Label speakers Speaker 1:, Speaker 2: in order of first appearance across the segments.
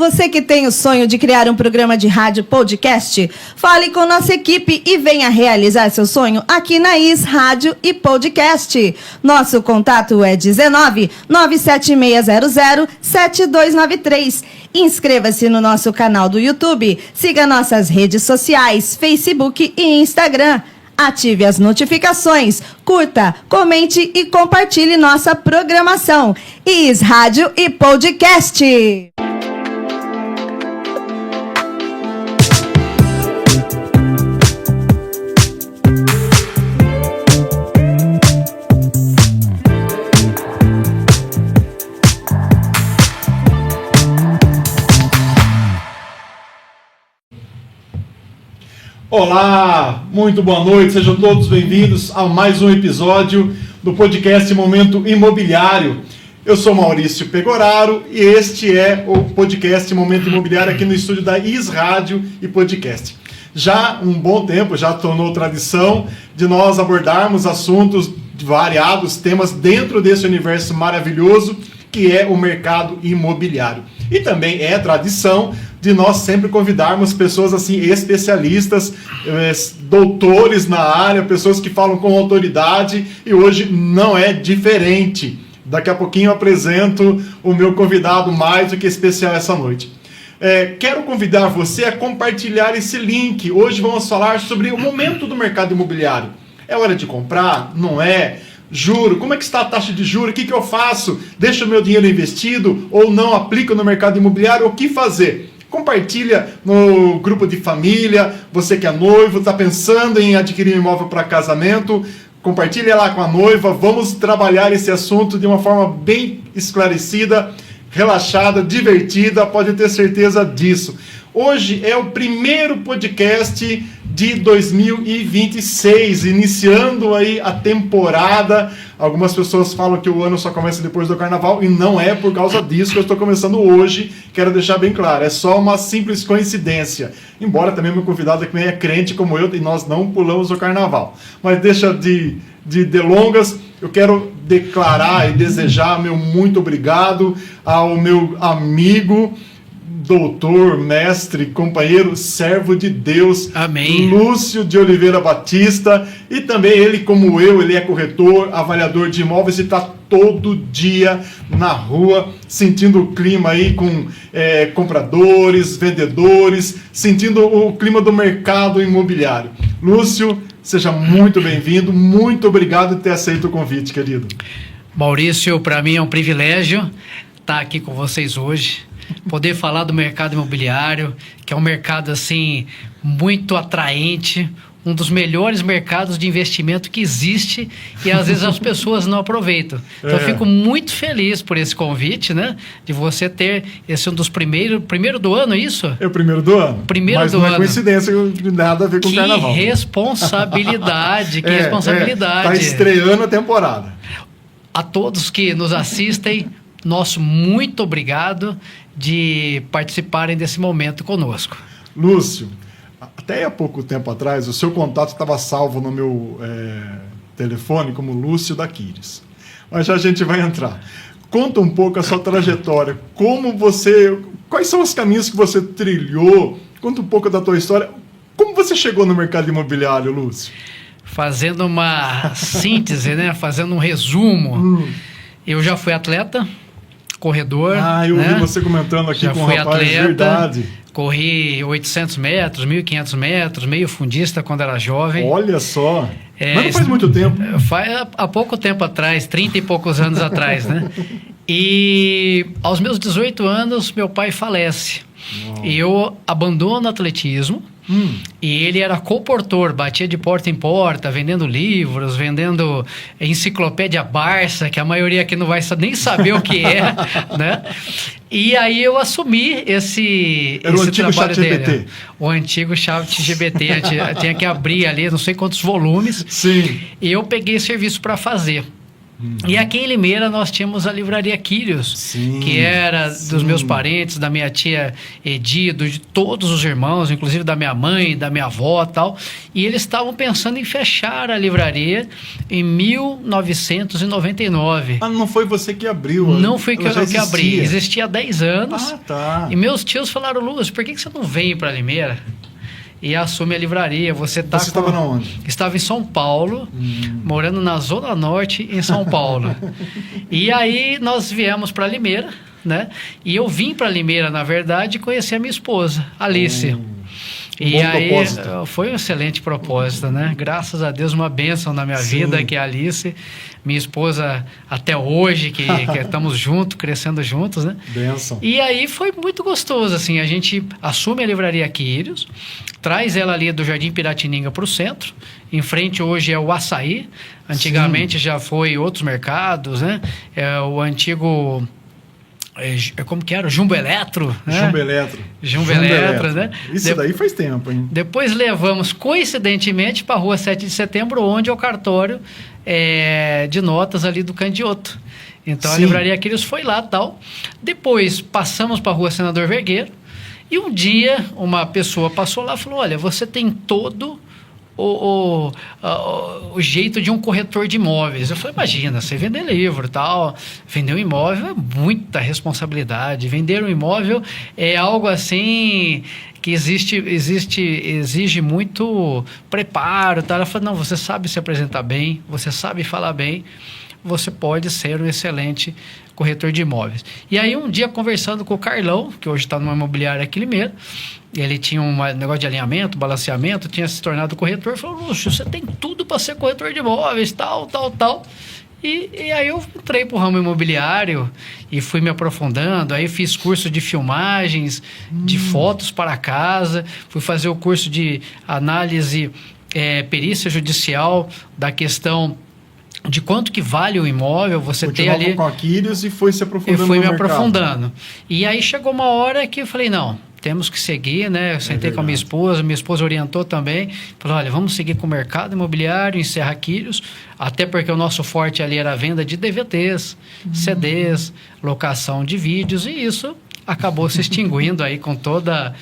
Speaker 1: Você que tem o sonho de criar um programa de rádio podcast, fale com nossa equipe e venha realizar seu sonho aqui na IS Rádio e Podcast. Nosso contato é 19 97600 7293. Inscreva-se no nosso canal do YouTube, siga nossas redes sociais, Facebook e Instagram. Ative as notificações, curta, comente e compartilhe nossa programação. IS Rádio e Podcast.
Speaker 2: Olá, muito boa noite, sejam todos bem-vindos a mais um episódio do podcast Momento Imobiliário. Eu sou Maurício Pegoraro e este é o podcast Momento Imobiliário aqui no estúdio da IS Rádio e Podcast. Já há um bom tempo, já tornou tradição de nós abordarmos assuntos variados, temas dentro desse universo maravilhoso que é o mercado imobiliário. E também é tradição de nós sempre convidarmos pessoas assim especialistas, doutores na área, pessoas que falam com autoridade, e hoje não é diferente. Daqui a pouquinho eu apresento o meu convidado mais do que especial essa noite. Quero convidar você a compartilhar esse link. Hoje vamos falar sobre o momento do mercado imobiliário. É hora de comprar? Não é? Juro, como é que está a taxa de juros? O que eu faço? Deixo o meu dinheiro investido ou não aplico no mercado imobiliário? O que fazer? Compartilha no grupo de família, você que é noivo, está pensando em adquirir um imóvel para casamento, compartilha lá com a noiva, vamos trabalhar esse assunto de uma forma bem esclarecida, relaxada, divertida, pode ter certeza disso. Hoje é o primeiro podcast de 2026, iniciando aí a temporada. Algumas pessoas falam que o ano só começa depois do carnaval, e não é por causa disso que eu estou começando hoje, quero deixar bem claro, é só uma simples coincidência. Embora também meu convidado aqui é crente como eu, e nós não pulamos o carnaval. Mas deixa de delongas, eu quero declarar e desejar meu muito obrigado ao meu amigo, doutor, mestre, companheiro, servo de Deus,
Speaker 3: amém,
Speaker 2: Lúcio de Oliveira Batista, e também ele, como eu, ele é corretor, avaliador de imóveis e está todo dia na rua, sentindo o clima aí com compradores, vendedores, sentindo o clima do mercado imobiliário. Lúcio, seja muito bem-vindo, muito obrigado por ter aceito o convite, querido.
Speaker 3: Maurício, para mim é um privilégio estar aqui com vocês hoje, poder falar do mercado imobiliário, que é um mercado assim muito atraente, um dos melhores mercados de investimento que existe, e às vezes as pessoas não aproveitam. Então eu fico muito feliz por esse convite, né? De você ter esse um dos primeiro do ano, é isso?
Speaker 2: É o primeiro do ano. Mas não é coincidência, nada a ver com o carnaval.
Speaker 3: Que responsabilidade, que responsabilidade.
Speaker 2: Está estreando a temporada.
Speaker 3: A todos que nos assistem, nosso muito obrigado de participarem desse momento conosco.
Speaker 2: Lúcio, até há pouco tempo atrás, o seu contato estava salvo no meu telefone como Lúcio da Quires. Mas já a gente vai entrar. Conta um pouco a sua trajetória. Quais são os caminhos que você trilhou? Conta um pouco da tua história. Como você chegou no mercado imobiliário, Lúcio?
Speaker 3: Fazendo uma síntese, né? Fazendo um resumo. Eu já fui atleta, corredor.
Speaker 2: Eu ouvi você comentando aqui
Speaker 3: já
Speaker 2: com o rapaz,
Speaker 3: atleta,
Speaker 2: verdade.
Speaker 3: Corri 800 metros, 1.500 metros, meio fundista quando era jovem.
Speaker 2: Olha só. Mas não faz muito tempo.
Speaker 3: Há pouco tempo atrás, 30 e poucos anos atrás, né? E aos meus 18 anos, meu pai falece. E eu abandono o atletismo. E ele era colportor, batia de porta em porta, vendendo livros, vendendo enciclopédia Barça, que a maioria aqui não vai nem saber o que é, né? E aí eu assumi esse trabalho dele. O antigo chat GBT, tinha que abrir ali não sei quantos volumes.
Speaker 2: Sim.
Speaker 3: E eu peguei serviço para fazer. E aqui em Limeira nós tínhamos a livraria Quírios,
Speaker 2: Sim,
Speaker 3: que era
Speaker 2: sim.
Speaker 3: dos meus parentes, da minha tia Edi, de todos os irmãos, inclusive da minha mãe, da minha avó e tal. E eles estavam pensando em fechar a livraria em 1999.
Speaker 2: Ah, não foi você que abriu?
Speaker 3: Não fui
Speaker 2: ela já
Speaker 3: que abri.
Speaker 2: existia.
Speaker 3: Existia há 10 anos.
Speaker 2: Ah, tá.
Speaker 3: E meus tios falaram, Lúcio, por que você não vem para Limeira e assume a livraria? Você
Speaker 2: estava na onde?
Speaker 3: Estava em São Paulo, morando na Zona Norte, em São Paulo. E aí nós viemos para Limeira, né? E eu vim para Limeira, na verdade, conhecer a minha esposa, Alice. E
Speaker 2: bom
Speaker 3: aí
Speaker 2: propósito.
Speaker 3: foi um excelente propósito, né? Graças a Deus, uma bênção na minha vida, que é a Alice, minha esposa até hoje, que estamos juntos, crescendo juntos, né?
Speaker 2: Bênção.
Speaker 3: E aí foi muito gostoso, assim, a gente assume a livraria Quírios, traz ela ali do Jardim Piratininga para o centro, em frente hoje é o Açaí, antigamente já foi outros mercados, né? É o antigo... como que era? O Jumbo Eletro, né? Jumbo Eletro, né?
Speaker 2: Isso daí faz tempo, hein?
Speaker 3: Depois levamos, coincidentemente, para a rua 7 de Setembro, onde é o cartório de notas ali do Candioto. Então, a livraria Quírios foi lá e tal. Depois, passamos para a rua Senador Vergueiro. E um dia, uma pessoa passou lá e falou, olha, você tem todo... O jeito de um corretor de imóveis. Eu falei, imagina, você vender livro e tal, vender um imóvel é muita responsabilidade. Vender um imóvel é algo assim que exige muito preparo. Tal. Ela falou, não, você sabe se apresentar bem, você sabe falar bem, você pode ser um excelente corretor de imóveis. E aí um dia conversando com o Carlão, que hoje está numa imobiliária aqui em Limeira, ele tinha um negócio de alinhamento, balanceamento, tinha se tornado corretor, falou, Lúcio, você tem tudo para ser corretor de imóveis, tal. E aí eu entrei para o ramo imobiliário e fui me aprofundando, aí fiz curso de filmagens, de fotos para casa, fui fazer o curso de análise, perícia judicial da questão de quanto que vale o imóvel, você ter ali...
Speaker 2: com a Quírios e foi se aprofundando
Speaker 3: Eu fui
Speaker 2: no
Speaker 3: me
Speaker 2: mercado.
Speaker 3: aprofundando. E aí chegou uma hora que eu falei, não, temos que seguir, né? Eu sentei com a minha esposa orientou também, falou, olha, vamos seguir com o mercado imobiliário, em Serra Quírios, até porque o nosso forte ali era a venda de DVTs, CDs, locação de vídeos, e isso acabou se extinguindo aí com toda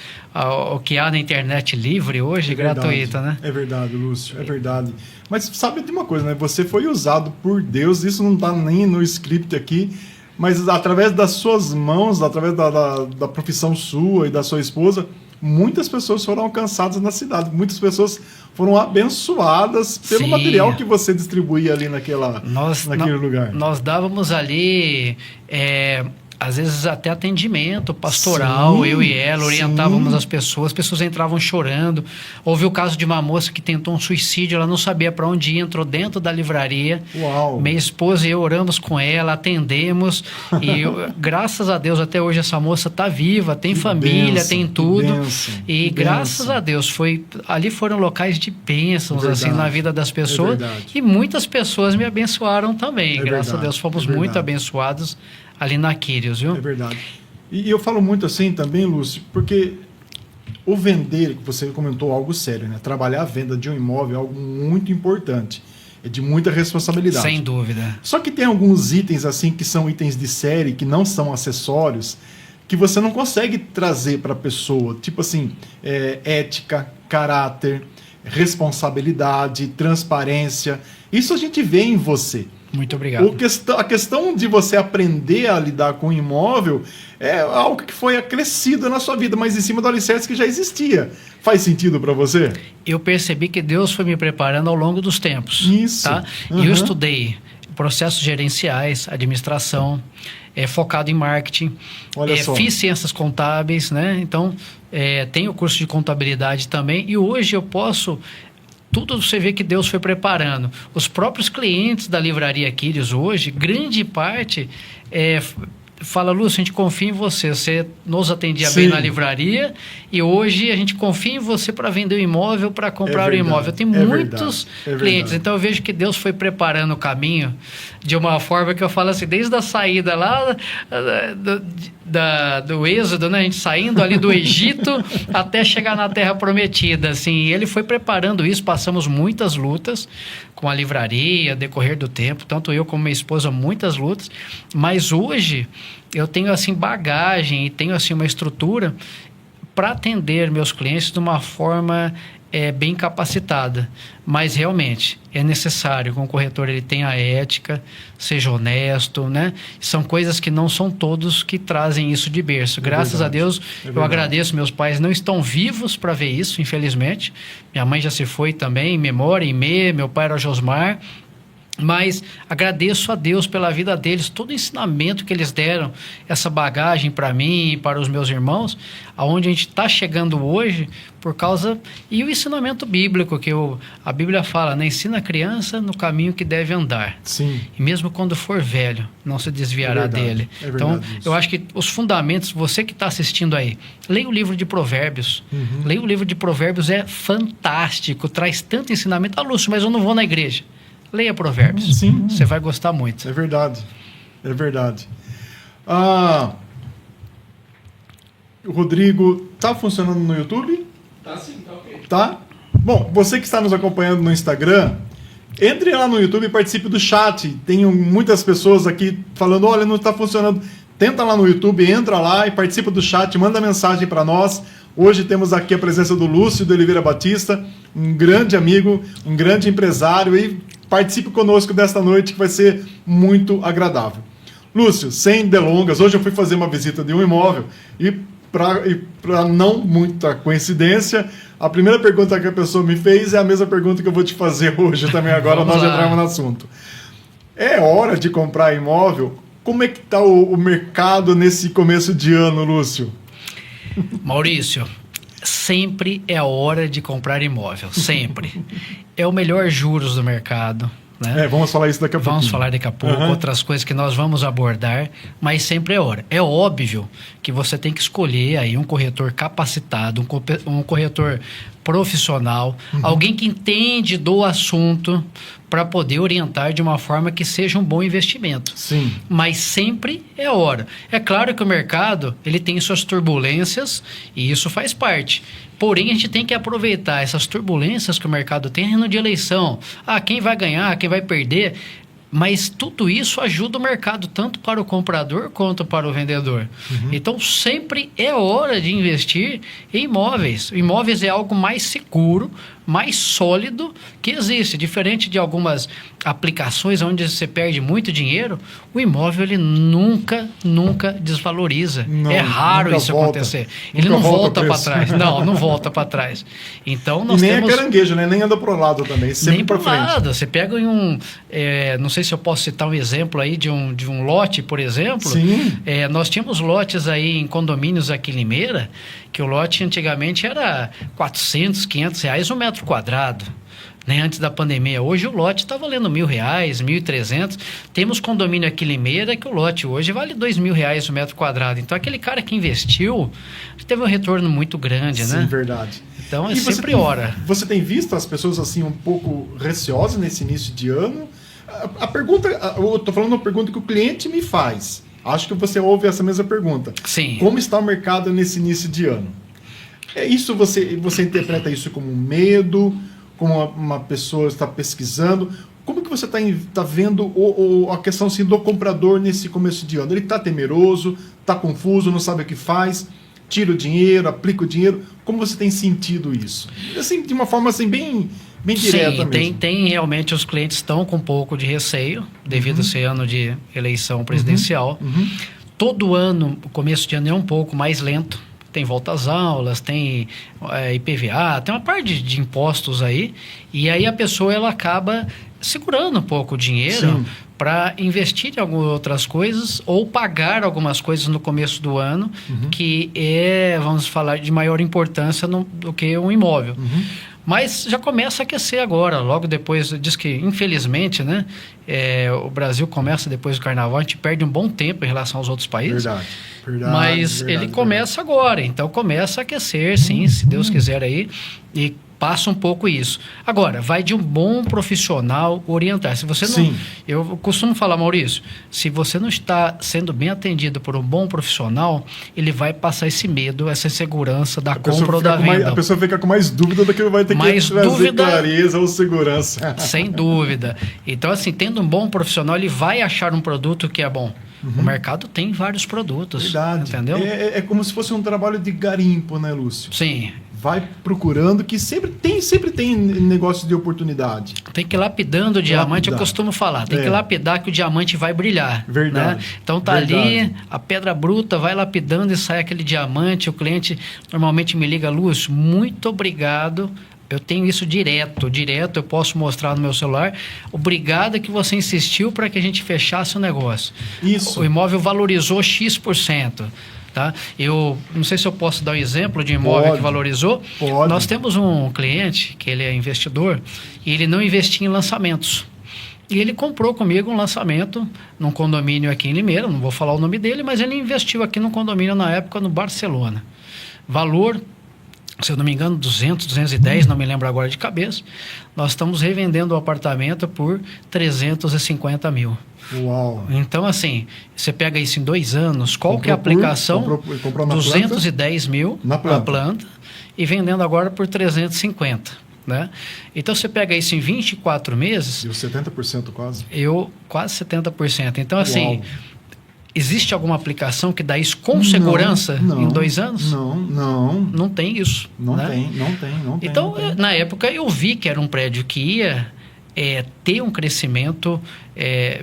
Speaker 3: o que há na internet livre hoje, gratuita, né?
Speaker 2: É verdade, Lúcio, é verdade. Mas sabe de uma coisa, né? Você foi usado por Deus, isso não está nem no script aqui, mas através das suas mãos, através da profissão sua e da sua esposa, muitas pessoas foram alcançadas na cidade, muitas pessoas foram abençoadas pelo material que você distribuía ali naquele lugar.
Speaker 3: Nós dávamos ali... às vezes até atendimento pastoral, eu e ela orientávamos as pessoas entravam chorando. Houve o caso de uma moça que tentou um suicídio, ela não sabia para onde ir, entrou dentro da livraria.
Speaker 2: Uau.
Speaker 3: Minha esposa e eu oramos com ela, atendemos, e graças a Deus até hoje essa moça está viva, tem família, tem tudo. E graças a Deus ali foram locais de bênçãos assim, na vida das pessoas, e muitas pessoas me abençoaram também. Graças a Deus fomos muito abençoados ali na Quírios, viu?
Speaker 2: É verdade. E eu falo muito assim também, Lúcio, porque o vender, que você comentou, algo sério, né? Trabalhar a venda de um imóvel é algo muito importante. É de muita responsabilidade.
Speaker 3: Sem dúvida.
Speaker 2: Só que tem alguns itens assim que são itens de série, que não são acessórios, que você não consegue trazer para a pessoa. Tipo assim, ética, caráter, responsabilidade, transparência. Isso a gente vê em você.
Speaker 3: Muito obrigado.
Speaker 2: A questão de você aprender a lidar com o imóvel é algo que foi acrescido na sua vida, mas em cima do alicerce que já existia. Faz sentido para você?
Speaker 3: Eu percebi que Deus foi me preparando ao longo dos tempos.
Speaker 2: Isso.
Speaker 3: Tá? E eu estudei processos gerenciais, administração, focado em marketing.
Speaker 2: Olha só.
Speaker 3: Fiz ciências contábeis, né? Então, tenho curso de contabilidade também. E hoje eu posso... Tudo você vê que Deus foi preparando. Os próprios clientes da livraria Quírios hoje, grande parte, fala, Lúcio, a gente confia em você. Você nos atendia bem na livraria e hoje a gente confia em você para vender o imóvel, para comprar o imóvel. Tem muitos clientes. Então eu vejo que Deus foi preparando o caminho de uma forma que eu falo assim, desde a saída lá do Êxodo, né? A gente saindo ali do Egito até chegar na Terra Prometida, assim. E ele foi preparando isso, passamos muitas lutas com a livraria, decorrer do tempo, tanto eu como minha esposa, muitas lutas. Mas hoje eu tenho, assim, bagagem e tenho, assim, uma estrutura para atender meus clientes de uma forma bem capacitada. Mas realmente é necessário que um corretor ele tenha ética, seja honesto, né? São coisas que não são todos que trazem isso de berço. Graças a Deus, eu agradeço. Meus pais não estão vivos para ver isso, infelizmente. Minha mãe já se foi também, em memória, em meu pai era Josmar. Mas agradeço a Deus pela vida deles, todo o ensinamento que eles deram, essa bagagem para mim e para os meus irmãos, aonde a gente está chegando hoje por causa... E o ensinamento bíblico, que a Bíblia fala, né? Ensina a criança no caminho que deve andar.
Speaker 2: Sim.
Speaker 3: E mesmo quando for velho, não se desviará dele. Então, eu acho que os fundamentos, você que está assistindo aí, leia o livro de Provérbios. Leia o livro de Provérbios, é fantástico, traz tanto ensinamento. Lúcio, mas eu não vou na igreja. Leia Provérbios.
Speaker 2: Sim.
Speaker 3: Você vai gostar muito.
Speaker 2: É verdade. É verdade. O Rodrigo, tá funcionando no YouTube?
Speaker 4: Tá sim, tá ok.
Speaker 2: Tá? Bom, você que está nos acompanhando no Instagram, entre lá no YouTube e participe do chat. Tem muitas pessoas aqui falando, olha, não está funcionando. Tenta lá no YouTube, entra lá e participa do chat, manda mensagem para nós. Hoje temos aqui a presença do Lúcio de Oliveira Batista, um grande amigo, um grande empresário, e participe conosco desta noite que vai ser muito agradável. Lúcio, sem delongas, hoje eu fui fazer uma visita de um imóvel e para não muita coincidência, a primeira pergunta que a pessoa me fez é a mesma pergunta que eu vou te fazer hoje também agora. Nós entramos no assunto. É hora de comprar imóvel? Como é que está o mercado nesse começo de ano, Lúcio?
Speaker 3: Maurício, sempre é a hora de comprar imóvel, sempre. É o melhor juros do mercado, né?
Speaker 2: Vamos falar isso daqui a pouco.
Speaker 3: Vamos falar daqui a pouco, outras coisas que nós vamos abordar, mas sempre é hora. É óbvio que você tem que escolher aí um corretor capacitado, um corretor profissional, alguém que entende do assunto para poder orientar de uma forma que seja um bom investimento.
Speaker 2: Sim.
Speaker 3: Mas sempre é hora. É claro que o mercado ele tem suas turbulências e isso faz parte. Porém, a gente tem que aproveitar essas turbulências que o mercado tem no de eleição. Quem vai ganhar, quem vai perder. Mas tudo isso ajuda o mercado, tanto para o comprador quanto para o vendedor. Então, sempre é hora de investir em imóveis. Imóveis é algo mais seguro, mais sólido que existe. Diferente de algumas aplicações onde você perde muito dinheiro, o imóvel ele nunca desvaloriza.
Speaker 2: Não,
Speaker 3: é raro isso
Speaker 2: volta.
Speaker 3: acontecer. Ele não volta para trás. Não volta para trás. Então, nós
Speaker 2: nem
Speaker 3: temos...
Speaker 2: é caranguejo, né? Nem anda pro lado também, sempre
Speaker 3: nem
Speaker 2: para
Speaker 3: pro
Speaker 2: frente.
Speaker 3: lado. Você pega em um... não sei se eu posso citar um exemplo aí de um lote, por exemplo.
Speaker 2: Sim.
Speaker 3: Nós tínhamos lotes aí em condomínios aqui em Limeira, que o lote antigamente era R$400, R$500 um metro quadrado, né, antes da pandemia. Hoje o lote está valendo R$1.000, R$1.300. Temos condomínio aqui em Limeira que o lote hoje vale R$2.000 um metro quadrado. Então aquele cara que investiu teve um retorno muito grande, né?
Speaker 2: Sim, verdade.
Speaker 3: Então é
Speaker 2: E
Speaker 3: sempre hora.
Speaker 2: Você tem visto as pessoas assim um pouco receosas nesse início de ano? A pergunta, eu estou falando uma pergunta que o cliente me faz. Acho que você ouve essa mesma pergunta.
Speaker 3: Sim.
Speaker 2: Como está o mercado nesse início de ano? Isso você interpreta isso como um medo, como uma pessoa está pesquisando? Como que você está vendo a questão assim, do comprador nesse começo de ano? Ele está temeroso, está confuso, não sabe o que faz, tira o dinheiro, aplica o dinheiro. Como você tem sentido isso? Assim, de uma forma assim, bem direta mesmo.
Speaker 3: Tem realmente, os clientes estão com um pouco de receio, devido a ser ano de eleição presidencial. Todo ano, o começo de ano é um pouco mais lento. Tem volta às aulas, tem IPVA, tem uma parte de impostos aí. E aí a pessoa ela acaba segurando um pouco o dinheiro para investir em algumas outras coisas ou pagar algumas coisas no começo do ano, que vamos falar, de maior importância do que um imóvel. Mas já começa a aquecer agora, logo depois, diz que infelizmente, né, o Brasil começa depois do carnaval, a gente perde um bom tempo em relação aos outros países. Mas ele começa agora, então começa a aquecer, sim, se Deus quiser aí, e passa um pouco isso. Agora, vai de um bom profissional, profissional orientar. Se você não,
Speaker 2: Sim.
Speaker 3: eu costumo falar, Maurício, se você não está sendo bem atendido por um bom profissional, ele vai passar esse medo, essa insegurança da compra ou da venda.
Speaker 2: A pessoa fica com mais dúvida do que vai ter
Speaker 3: Mais
Speaker 2: que trazer
Speaker 3: dúvida,
Speaker 2: clareza ou segurança.
Speaker 3: Sem dúvida. Então, assim, tendo um bom profissional, ele vai achar um produto que é bom. O mercado tem vários produtos.
Speaker 2: Verdade.
Speaker 3: Entendeu?
Speaker 2: É como se fosse um trabalho de garimpo, né, Lúcio?
Speaker 3: Sim.
Speaker 2: Vai procurando, que sempre tem negócio de oportunidade.
Speaker 3: Tem que ir lapidando o diamante, eu costumo falar. Tem que lapidar que o diamante vai brilhar.
Speaker 2: Verdade.
Speaker 3: Né? Então tá ali, a pedra bruta, vai lapidando e sai aquele diamante. O cliente normalmente me liga, Lúcio, muito obrigado. Eu tenho isso direto, eu posso mostrar no meu celular. Obrigado que você insistiu para que a gente fechasse o negócio.
Speaker 2: Isso.
Speaker 3: O imóvel valorizou X%. Tá? Eu não sei se eu posso dar um exemplo de imóvel que valorizou.
Speaker 2: Pode.
Speaker 3: Nós temos um cliente que ele é investidor e ele não investia em lançamentos. E ele comprou comigo um lançamento num condomínio aqui em Limeira, não vou falar o nome dele, mas ele investiu aqui no condomínio na época no Barcelona. Valor, se eu não me engano, 200, 210, não me lembro agora de cabeça. Nós estamos revendendo o apartamento por 350 mil.
Speaker 2: Uau.
Speaker 3: Então, assim, você pega isso em 2 anos, qual que é a aplicação?
Speaker 2: Comprou na
Speaker 3: 210 mil
Speaker 2: na planta
Speaker 3: e vendendo agora por 350, né? Então, você pega isso em 24 meses...
Speaker 2: Deu 70% quase.
Speaker 3: Quase 70%. Então, assim...
Speaker 2: Uau.
Speaker 3: Existe alguma aplicação que dá isso com segurança em 2 anos? Não tem isso.
Speaker 2: Não
Speaker 3: né?
Speaker 2: tem.
Speaker 3: Então, na época, eu vi que era um prédio que ia ter um crescimento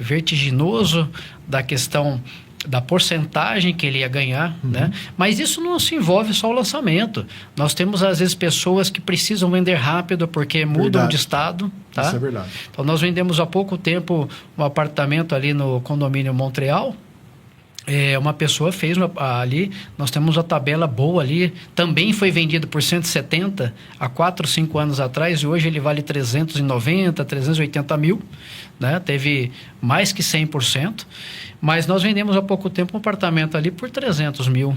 Speaker 3: vertiginoso da questão da porcentagem que ele ia ganhar, né? Mas isso não se envolve só o lançamento. Nós temos, às vezes, pessoas que precisam vender rápido porque mudam de estado. Tá?
Speaker 2: Isso é verdade.
Speaker 3: Então, nós vendemos há pouco tempo um apartamento ali no condomínio Montreal. Uma pessoa fez ali, nós temos uma tabela boa ali, também foi vendido por 170 há 4, 5 anos atrás, e hoje ele vale 390, 380 mil, né? Teve mais que 100%, mas nós vendemos há pouco tempo um apartamento ali por 300 mil,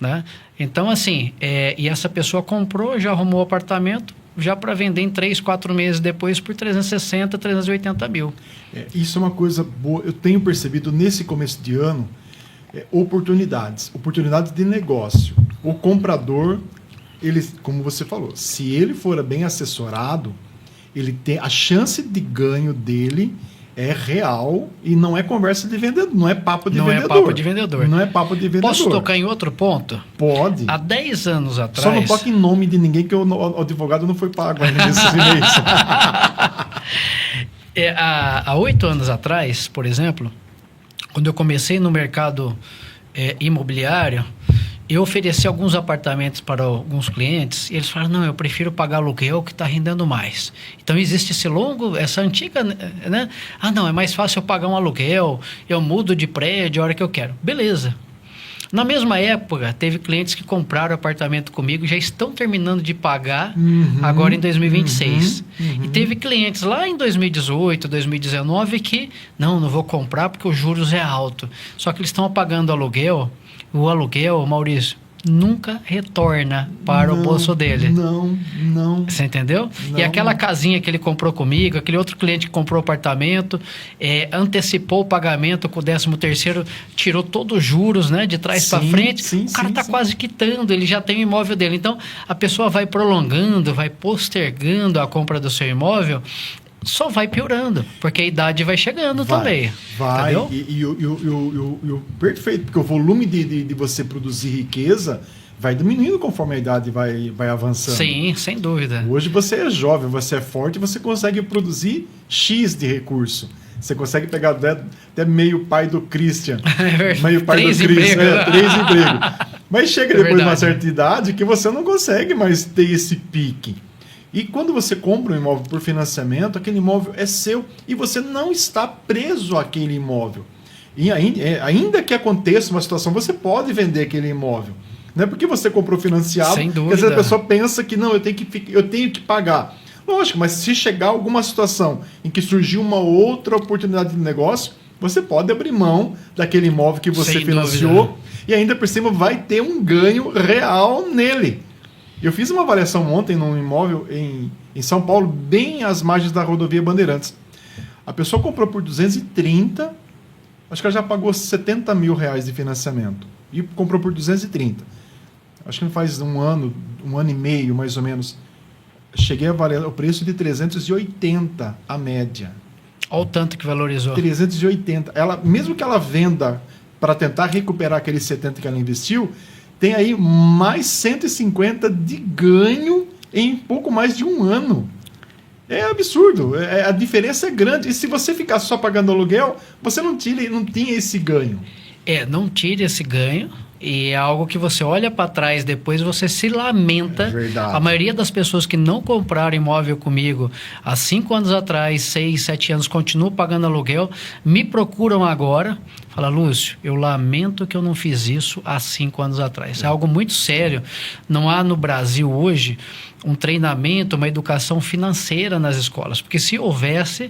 Speaker 3: né? Então, assim, e essa pessoa comprou, já arrumou o apartamento, já para vender em 3, 4 meses depois por 360, 380 mil.
Speaker 2: Isso é uma coisa boa. Eu tenho percebido nesse começo de ano oportunidades de negócio. O comprador, ele, como você falou, se ele for bem assessorado, ele tem a chance de ganho dele é real e não é conversa de vendedor, não é papo de vendedor.
Speaker 3: Não é papo de vendedor.
Speaker 2: Não é papo de vendedor.
Speaker 3: Posso tocar em outro ponto?
Speaker 2: Pode.
Speaker 3: Há 10 anos atrás...
Speaker 2: Só não toque em nome de ninguém, que o advogado não foi pago ainda nesses e-mails.
Speaker 3: Há 8 anos atrás, por exemplo, quando eu comecei no mercado imobiliário, eu ofereci alguns apartamentos para alguns clientes e eles falaram, não, eu prefiro pagar aluguel que está rendendo mais. Então, existe essa antiga, né? Ah, não, é mais fácil eu pagar um aluguel, eu mudo de prédio a hora que eu quero. Beleza. Na mesma época, teve clientes que compraram apartamento comigo, já estão terminando de pagar agora em 2026. E teve clientes lá em 2018, 2019 que, não vou comprar porque os juros é alto. Só que eles estão pagando aluguel. O aluguel, Maurício, nunca retorna para o bolso dele.
Speaker 2: Não.
Speaker 3: Você entendeu? E aquela casinha que ele comprou comigo, aquele outro cliente que comprou apartamento, antecipou o pagamento com o 13º, tirou todos os juros, né, de trás para frente, o cara está quase quitando, ele já tem o imóvel dele. Então, a pessoa vai prolongando, vai postergando a compra do seu imóvel, só vai piorando, porque a idade vai chegando também.
Speaker 2: Vai,
Speaker 3: entendeu?
Speaker 2: E o perfeito, porque o volume de você produzir riqueza vai diminuindo conforme a idade vai avançando.
Speaker 3: Sim, sem dúvida.
Speaker 2: Hoje você é jovem, você é forte, você consegue produzir X de recurso. Você consegue pegar até meio pai do Christian. Meio pai do Christian. 3 empregos. Mas chega depois de uma certa idade que você não consegue mais ter esse pique. E quando você compra um imóvel por financiamento, aquele imóvel é seu e você não está preso àquele imóvel. E ainda que aconteça uma situação, você pode vender aquele imóvel. Não é porque você comprou financiado,
Speaker 3: sem dúvida,
Speaker 2: que às vezes a pessoa pensa que não, eu tenho que pagar. Lógico, mas se chegar alguma situação em que surgiu uma outra oportunidade de negócio, você pode abrir mão daquele imóvel que você financiou e ainda por cima vai ter um ganho real nele. Eu fiz uma avaliação ontem num imóvel em São Paulo, bem às margens da rodovia Bandeirantes. A pessoa comprou por 230, acho que ela já pagou 70 mil reais de financiamento. E comprou por 230. Acho que faz um ano e meio, mais ou menos. Cheguei a avaliar o preço de 380, a média.
Speaker 3: Olha o tanto que valorizou.
Speaker 2: 380. Mesmo que ela venda para tentar recuperar aqueles 70 que ela investiu, tem aí mais 150 de ganho em pouco mais de um ano. É absurdo. A diferença é grande. E se você ficar só pagando aluguel, você não tinha esse ganho.
Speaker 3: Não tire esse ganho. E é algo que você olha para trás depois, você se lamenta.
Speaker 2: É verdade.
Speaker 3: A maioria das pessoas que não compraram imóvel comigo há 5 anos atrás, 6, 7 anos, continuam pagando aluguel, me procuram agora. Fala, Lúcio, eu lamento que eu não fiz isso há 5 anos atrás. É algo muito sério. Não há no Brasil hoje um treinamento, uma educação financeira nas escolas. Porque se houvesse,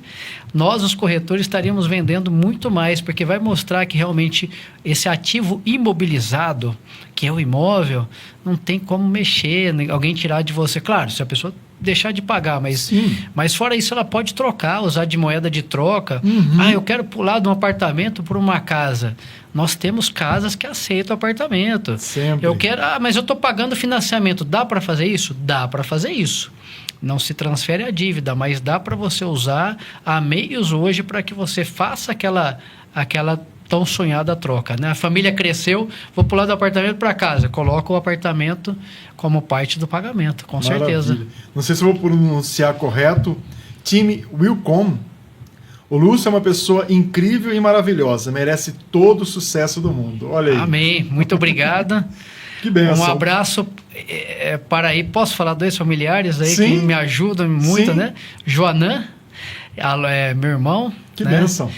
Speaker 3: nós, os corretores, estaríamos vendendo muito mais, porque vai mostrar que realmente esse ativo imobilizado, que é o imóvel, não tem como mexer, alguém tirar de você. Claro, se a pessoa deixar de pagar, mas fora isso ela pode trocar, usar de moeda de troca. Eu quero pular de um apartamento para uma casa. Nós temos casas que aceitam apartamento.
Speaker 2: Sempre.
Speaker 3: Eu quero, mas eu estou pagando financiamento. Dá para fazer isso? Dá para fazer isso. Não se transfere a dívida, mas dá para você usar há meios hoje para que você faça aquela tão sonhada troca, né? A família cresceu, vou pular do apartamento para casa, coloca o apartamento como parte do pagamento, com certeza.
Speaker 2: Não sei se eu vou pronunciar correto. Time Wilcom. O Lúcio é uma pessoa incrível e maravilhosa, merece todo o sucesso do mundo. Olha aí.
Speaker 3: Amém, muito obrado.
Speaker 2: Que bênção.
Speaker 3: Um abraço para aí, posso falar 2 familiares aí
Speaker 2: Sim.
Speaker 3: que me ajudam muito,
Speaker 2: Sim.
Speaker 3: né? Joanã, meu irmão.
Speaker 2: Que
Speaker 3: né?
Speaker 2: bênção.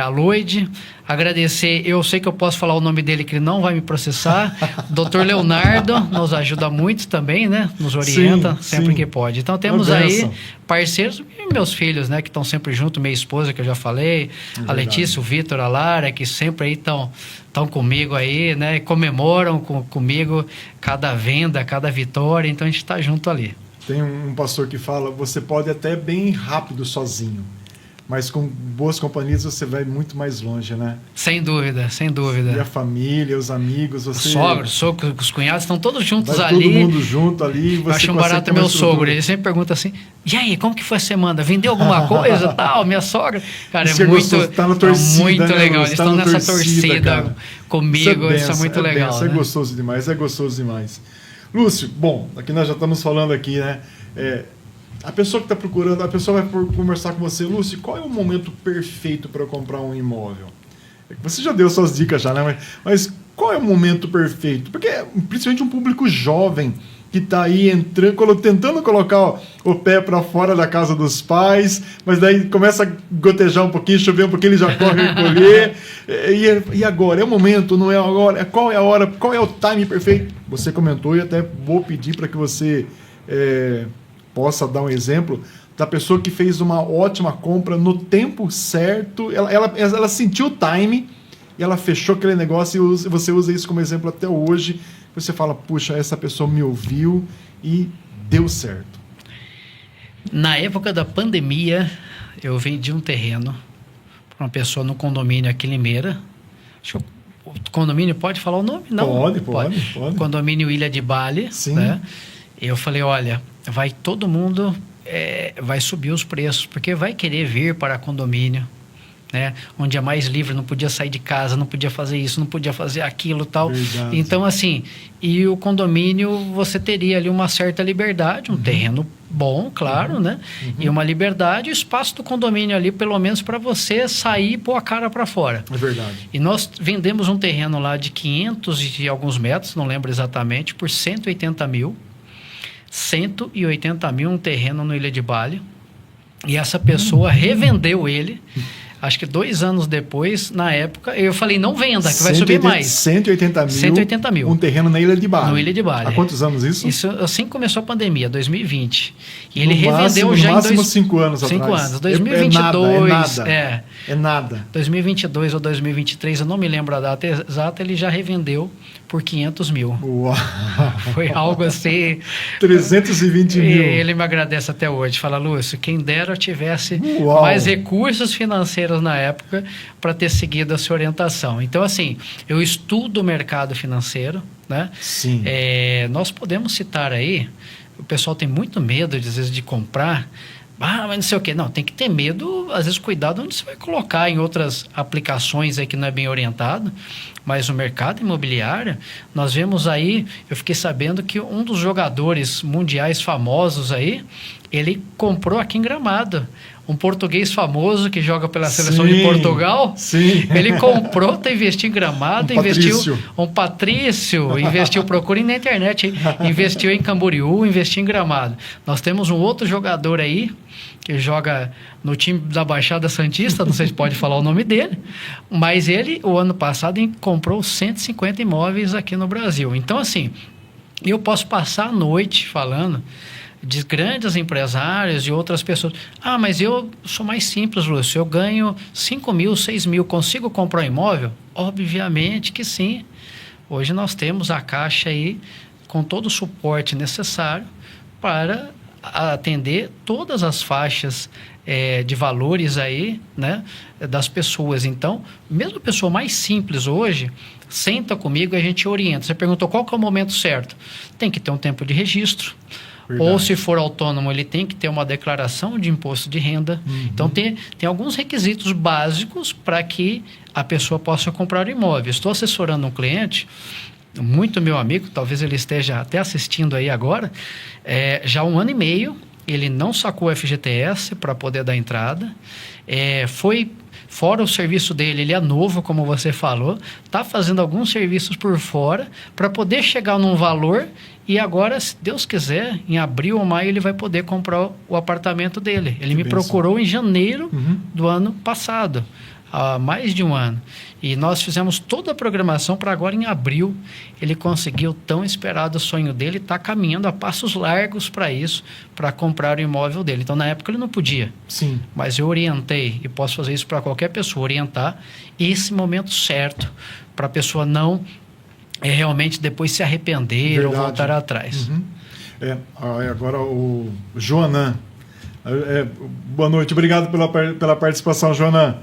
Speaker 3: A Loide, agradecer, eu sei que eu posso falar o nome dele que ele não vai me processar. Dr. Leonardo nos ajuda muito também, né? Nos orienta sempre que pode. Então temos aí parceiros e meus filhos, né? Que estão sempre junto, minha esposa, que eu já falei, a Letícia, o Vitor, a Lara, que sempre aí estão comigo aí, né? Comemoram comigo cada venda, cada vitória, então a gente está junto ali.
Speaker 2: Tem um pastor que fala, você pode até bem rápido sozinho, mas com boas companhias você vai muito mais longe, né?
Speaker 3: Sem dúvida, sem dúvida.
Speaker 2: E a família, os amigos, você...
Speaker 3: Sogros, os cunhados estão todos juntos
Speaker 2: vai
Speaker 3: ali.
Speaker 2: todo mundo junto ali.
Speaker 3: Eu acho um barato meu sogro. Ele sempre pergunta assim, e aí, como que foi a semana? Vendeu alguma coisa? Tal, minha sogra. Cara,
Speaker 2: isso
Speaker 3: é muito,
Speaker 2: tá na torcida,
Speaker 3: muito
Speaker 2: né,
Speaker 3: legal.
Speaker 2: Lúcio?
Speaker 3: Eles
Speaker 2: tá
Speaker 3: estão nessa
Speaker 2: torcida
Speaker 3: comigo. Isso é muito legal.
Speaker 2: Isso
Speaker 3: né?
Speaker 2: É gostoso demais, é gostoso demais. Lúcio, bom, aqui nós já estamos falando aqui, né? A pessoa que está procurando, a pessoa vai conversar com você, Lúcio, qual é o momento perfeito para comprar um imóvel? Você já deu suas dicas já, né? Mas qual é o momento perfeito? Porque principalmente um público jovem que está aí tentando colocar o pé para fora da casa dos pais, mas daí começa a gotejar um pouquinho, chover um pouquinho, ele já corre recolher. E agora? É o momento? Não é agora? Qual é a hora? Qual é o time perfeito? Você comentou e até vou pedir para que você possa dar um exemplo da pessoa que fez uma ótima compra no tempo certo, ela sentiu o time e ela fechou aquele negócio e você usa isso como exemplo até hoje. Você fala, puxa, essa pessoa me ouviu e deu certo.
Speaker 3: Na época da pandemia, eu vendi um terreno para uma pessoa no condomínio aqui em Limeira. Acho que o condomínio pode falar o nome? Não?
Speaker 2: Pode.
Speaker 3: Condomínio Ilha de Bale.
Speaker 2: Sim.
Speaker 3: Né? Eu falei, olha, vai todo mundo, vai subir os preços, porque vai querer vir para condomínio, né? Onde é mais livre, não podia sair de casa, não podia fazer isso, não podia fazer aquilo e tal.
Speaker 2: Verdade.
Speaker 3: Então, assim, e o condomínio, você teria ali uma certa liberdade, um terreno bom, claro, né? E uma liberdade, o espaço do condomínio ali, pelo menos para você sair e pôr a cara para fora.
Speaker 2: É verdade.
Speaker 3: E nós vendemos um terreno lá de 500 e alguns metros, não lembro exatamente, por 180 mil. 180 mil um terreno no Ilha de Bale. E essa pessoa revendeu ele. Acho que 2 anos depois, na época, eu falei, não venda, que vai subir mais.
Speaker 2: 180 mil.
Speaker 3: 180 mil.
Speaker 2: Um terreno na Ilha de Bale.
Speaker 3: No Ilha de Bale.
Speaker 2: Há quantos anos isso?
Speaker 3: Isso assim que começou a pandemia, 2020. E ele
Speaker 2: No
Speaker 3: revendeu
Speaker 2: máximo,
Speaker 3: já
Speaker 2: no máximo 5 anos
Speaker 3: 5
Speaker 2: atrás.
Speaker 3: anos. 2022.
Speaker 2: É nada.
Speaker 3: 2022 ou 2023, eu não me lembro a data exata, ele já revendeu por 500 mil.
Speaker 2: Uau.
Speaker 3: Foi algo assim...
Speaker 2: 320 mil.
Speaker 3: Ele me agradece até hoje. Fala, Lúcio, quem dera eu tivesse
Speaker 2: Uau.
Speaker 3: mais recursos financeiros na época para ter seguido a sua orientação. Então, assim, eu estudo o mercado financeiro, né?
Speaker 2: Sim.
Speaker 3: Nós podemos citar aí, o pessoal tem muito medo, às vezes, de comprar... mas não sei o quê. Não, tem que ter medo, às vezes, cuidado onde você vai colocar em outras aplicações aí que não é bem orientado. Mas o mercado imobiliário, nós vemos aí, eu fiquei sabendo que um dos jogadores mundiais famosos aí, ele comprou aqui em Gramado. Um português famoso que joga pela seleção de Portugal.
Speaker 2: Sim.
Speaker 3: Ele comprou, investiu em Gramado, investiu, procurem na internet, investiu em Camboriú, investiu em Gramado. Nós temos um outro jogador aí, que joga no time da Baixada Santista, não sei se pode falar o nome dele, mas ele, o ano passado, comprou 150 imóveis aqui no Brasil. Então, assim, eu posso passar a noite falando de grandes empresários e outras pessoas. Ah, mas eu sou mais simples, Lúcio, eu ganho 5 mil, 6 mil, consigo comprar um imóvel? Obviamente que sim. Hoje nós temos a Caixa aí com todo o suporte necessário para atender todas as faixas de valores aí, né, das pessoas. Então, mesmo a pessoa mais simples hoje, senta comigo e a gente orienta. Você perguntou qual que é o momento certo? Tem que ter um tempo de registro. Verdade. Ou se for autônomo, ele tem que ter uma declaração de imposto de renda. Uhum. Então, tem alguns requisitos básicos para que a pessoa possa comprar o imóvel. Estou assessorando um cliente, muito meu amigo, talvez ele esteja até assistindo aí agora, já há 1 ano e meio, ele não sacou o FGTS para poder dar entrada, fora o serviço dele, ele é novo, como você falou, está fazendo alguns serviços por fora para poder chegar num valor e agora, se Deus quiser, em abril ou maio ele vai poder comprar o apartamento dele. Ele me procurou em janeiro do ano passado, há mais de 1 ano. E nós fizemos toda a programação para agora, em abril, ele conseguiu o tão esperado sonho dele, está caminhando a passos largos para isso, para comprar o imóvel dele. Então, na época, ele não podia.
Speaker 2: Sim.
Speaker 3: Mas eu orientei, e posso fazer isso para qualquer pessoa, orientar esse momento certo, para a pessoa não realmente depois se arrepender. Verdade. Ou voltar atrás.
Speaker 2: Agora, o Joanã. Boa noite, obrigado pela participação, Joanã.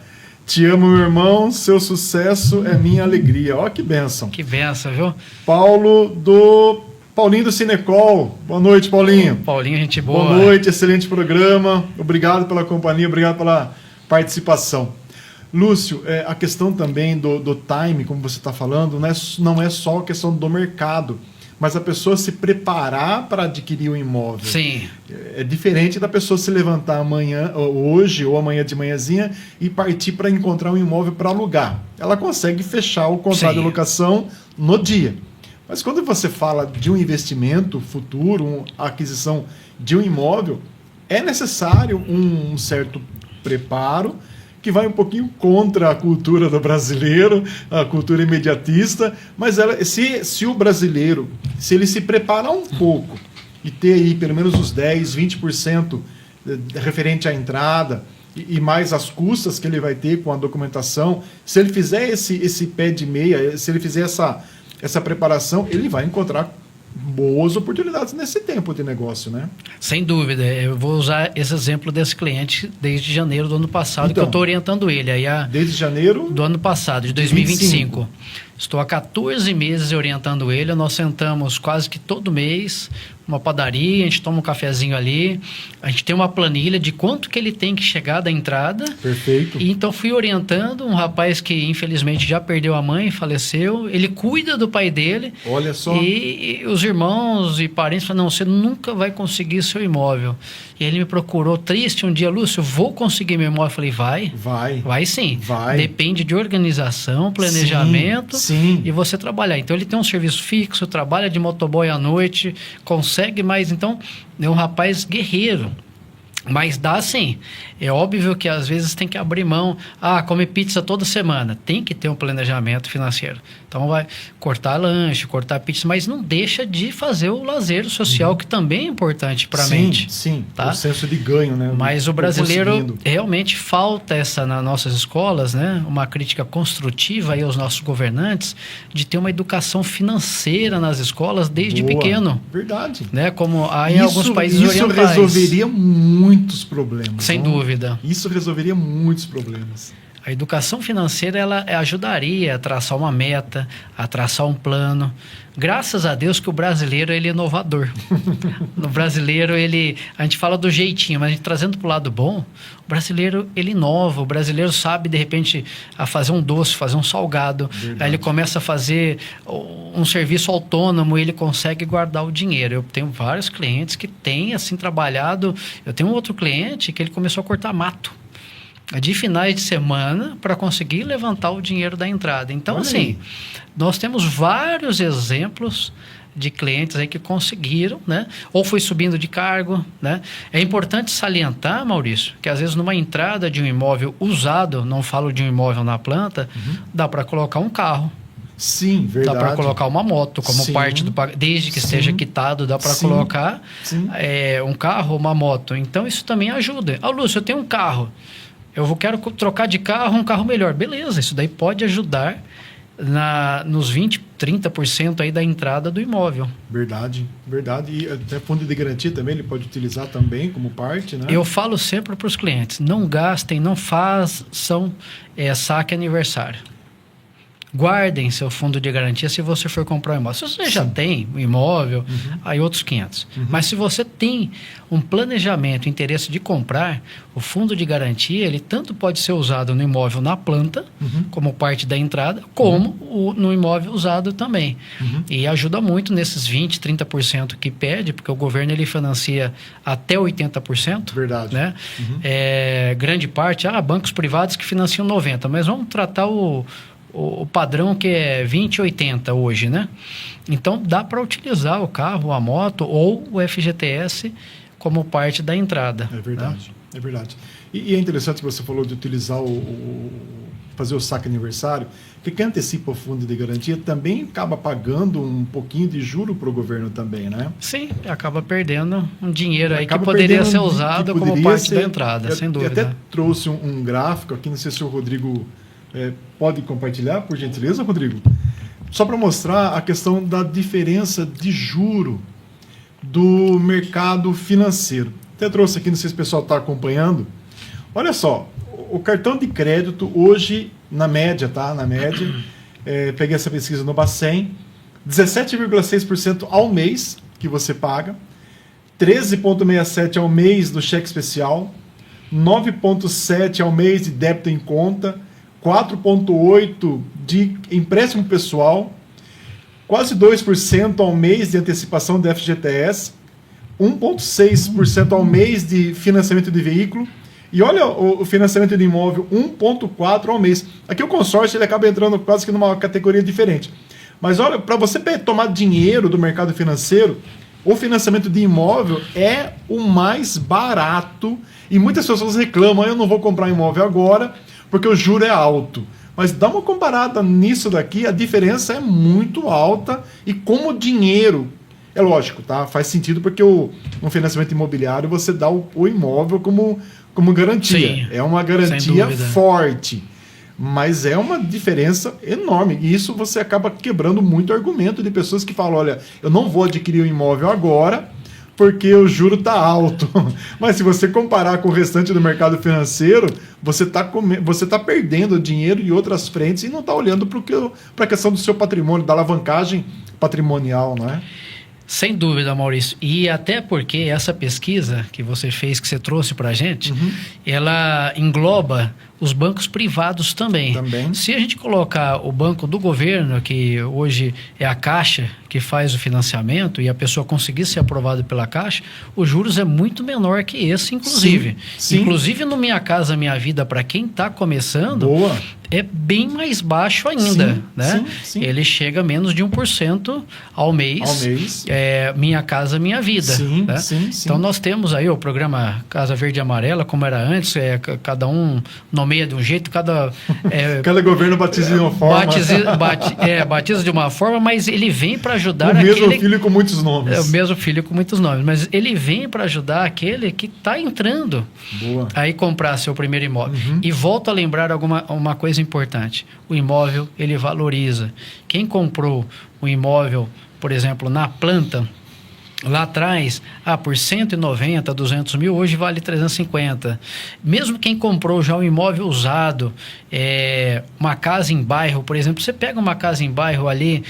Speaker 2: Te amo, meu irmão, seu sucesso é minha alegria. Ó, que bênção.
Speaker 3: Que bênção, viu?
Speaker 2: Paulinho do Cinecol. Boa noite, Paulinho.
Speaker 3: Paulinho, gente boa.
Speaker 2: Boa noite, excelente programa. Obrigado pela companhia, obrigado pela participação. Lúcio, a questão também do time, como você está falando, não é só a questão do mercado, mas a pessoa se preparar para adquirir o imóvel.
Speaker 3: Sim.
Speaker 2: É diferente da pessoa se levantar hoje ou amanhã de manhãzinha e partir para encontrar um imóvel para alugar. Ela consegue fechar o contrato de locação no dia. Mas quando você fala de um investimento futuro, a aquisição de um imóvel, é necessário um certo preparo, que vai um pouquinho contra a cultura do brasileiro, a cultura imediatista, mas se o brasileiro, se ele se preparar um pouco e ter aí pelo menos os 10%, 20% referente à entrada e mais as custas que ele vai ter com a documentação, se ele fizer esse pé de meia, se ele fizer essa preparação, ele vai encontrar boas oportunidades nesse tempo de negócio, né?
Speaker 3: Sem dúvida. Eu vou usar esse exemplo desse cliente desde janeiro do ano passado, então, que eu estou orientando ele.
Speaker 2: Desde janeiro?
Speaker 3: Do ano passado, de 2025. Estou há 14 meses orientando ele. Nós sentamos quase que todo mês numa padaria, a gente toma um cafezinho ali, a gente tem uma planilha de quanto que ele tem que chegar da entrada.
Speaker 2: Perfeito.
Speaker 3: E então fui orientando um rapaz que infelizmente já perdeu a mãe, faleceu. Ele cuida do pai dele.
Speaker 2: Olha só.
Speaker 3: E os irmãos e parentes falaram, não, você nunca vai conseguir seu imóvel. E ele me procurou triste um dia, Lúcio, vou conseguir meu imóvel. Eu falei, vai sim. Vai. Depende de organização, planejamento.
Speaker 2: Sim.
Speaker 3: E você trabalhar. Então ele tem um serviço fixo, trabalha de motoboy à noite, consegue mais. Então é um rapaz guerreiro. Mas dá sim. É óbvio que às vezes tem que abrir mão. Come pizza toda semana. Tem que ter um planejamento financeiro. Então vai cortar lanche, cortar pizza, mas não deixa de fazer o lazer social, que também é importante para a mente.
Speaker 2: Sim,
Speaker 3: tá?
Speaker 2: O senso de ganho, né?
Speaker 3: Mas o brasileiro realmente falta essa nas nossas escolas, né? Uma crítica construtiva aí aos nossos governantes de ter uma educação financeira nas escolas desde pequeno.
Speaker 2: Verdade.
Speaker 3: Né? Como há em alguns países orientais.
Speaker 2: Isso resolveria muitos problemas.
Speaker 3: Sem dúvida.
Speaker 2: Isso resolveria muitos problemas.
Speaker 3: A educação financeira, ela ajudaria a traçar uma meta, a traçar um plano. Graças a Deus que o brasileiro, ele é inovador. No brasileiro, a gente fala do jeitinho, mas a gente trazendo para o lado bom, o brasileiro, ele inova. O brasileiro sabe, de repente, a fazer um doce, fazer um salgado. Verdade. Aí ele começa a fazer um serviço autônomo e ele consegue guardar o dinheiro. Eu tenho vários clientes que têm, assim, trabalhado. Eu tenho um outro cliente que ele começou a cortar mato de finais de semana para conseguir levantar o dinheiro da entrada. Então, assim, nós temos vários exemplos de clientes aí que conseguiram, né? Ou foi subindo de cargo, né? É importante salientar, Maurício, que às vezes numa entrada de um imóvel usado, não falo de um imóvel na planta, dá para colocar um carro.
Speaker 2: Sim, verdade.
Speaker 3: Dá para colocar uma moto como parte do desde que esteja quitado, dá para colocar um carro ou uma moto. Então, isso também ajuda. Lúcio, eu tenho um carro. Eu quero trocar de carro, um carro melhor. Beleza, isso daí pode ajudar nos 20%, 30% aí da entrada do imóvel.
Speaker 2: Verdade. E até fundo de garantia também, ele pode utilizar também como parte, né? Eu
Speaker 3: falo sempre para os clientes, não gastem, não façam saque aniversário. Guardem seu fundo de garantia se você for comprar um imóvel. Se você já tem um imóvel, aí outros 500. Mas se você tem um planejamento, interesse de comprar, o fundo de garantia, ele tanto pode ser usado no imóvel na planta, como parte da entrada, como no imóvel usado também. E ajuda muito nesses 20%, 30% que pede, porque o governo ele financia até 80%.
Speaker 2: Verdade.
Speaker 3: Né? Grande parte, bancos privados que financiam 90%. Mas vamos tratar o padrão que é 20/80 hoje, né? Então, dá para utilizar o carro, a moto ou o FGTS como parte da entrada.
Speaker 2: É verdade, né? É verdade. E é interessante que você falou de utilizar fazer o saque aniversário, porque quem antecipa o fundo de garantia também acaba pagando um pouquinho de juro para o governo também, né?
Speaker 3: Sim, acaba perdendo um dinheiro aí que poderia ser usado como parte da entrada, sem dúvida.
Speaker 2: Eu até trouxe um gráfico aqui, não sei se o Rodrigo... pode compartilhar, por gentileza, Rodrigo? Só para mostrar a questão da diferença de juro do mercado financeiro. Até trouxe aqui, não sei se o pessoal está acompanhando. Olha só, o cartão de crédito hoje, na média, tá? Na média, peguei essa pesquisa no Bacen, 17,6% ao mês que você paga, 13,67% ao mês do cheque especial, 9,7% ao mês de débito em conta, 4,8% de empréstimo pessoal, quase 2% ao mês de antecipação do FGTS, 1,6% ao mês de financiamento de veículo, e olha o financiamento de imóvel, 1,4% ao mês. Aqui o consórcio ele acaba entrando quase que numa categoria diferente. Mas olha, para você tomar dinheiro do mercado financeiro, o financiamento de imóvel é o mais barato, e muitas pessoas reclamam, eu não vou comprar imóvel agora, porque o juro é alto. Mas dá uma comparada nisso daqui, a diferença é muito alta e como dinheiro, é lógico, tá? Faz sentido porque no financiamento imobiliário você dá o imóvel como garantia.
Speaker 3: Sim,
Speaker 2: é uma garantia forte, mas é uma diferença enorme. E isso você acaba quebrando muito argumento de pessoas que falam, olha, eu não vou adquirir o imóvel agora, porque o juro está alto. Mas se você comparar com o restante do mercado financeiro, você tá perdendo dinheiro em outras frentes e não está olhando para a questão do seu patrimônio, da alavancagem patrimonial, não é?
Speaker 3: Sem dúvida, Maurício. E até porque essa pesquisa que você fez, que você trouxe para a gente, ela engloba os bancos privados também. Se a gente colocar o banco do governo, que hoje é a Caixa que faz o financiamento, e a pessoa conseguir ser aprovada pela Caixa, os juros é muito menor que esse, inclusive.
Speaker 2: Sim.
Speaker 3: Inclusive no Minha Casa Minha Vida, para quem está começando, é bem mais baixo ainda, né?
Speaker 2: Sim.
Speaker 3: Ele chega a menos de 1% ao mês. Minha Casa Minha Vida. Né?
Speaker 2: Sim.
Speaker 3: Então nós temos aí o programa Casa Verde e Amarela, como era antes, cada um nomeia de um jeito, cada
Speaker 2: governo batiza de uma forma.
Speaker 3: Batiza de uma forma, mas ele vem para ajudar
Speaker 2: o mesmo filho com muitos nomes.
Speaker 3: O mesmo filho com muitos nomes, mas ele vem para ajudar aquele que está entrando aí comprar seu primeiro imóvel. E volto a lembrar uma coisa importante: o imóvel, ele valoriza. Quem comprou um imóvel, por exemplo, na planta, lá atrás, por 190, 200 mil, hoje vale 350. Mesmo quem comprou já um imóvel usado, uma casa em bairro, por exemplo, você pega uma casa em bairro ali,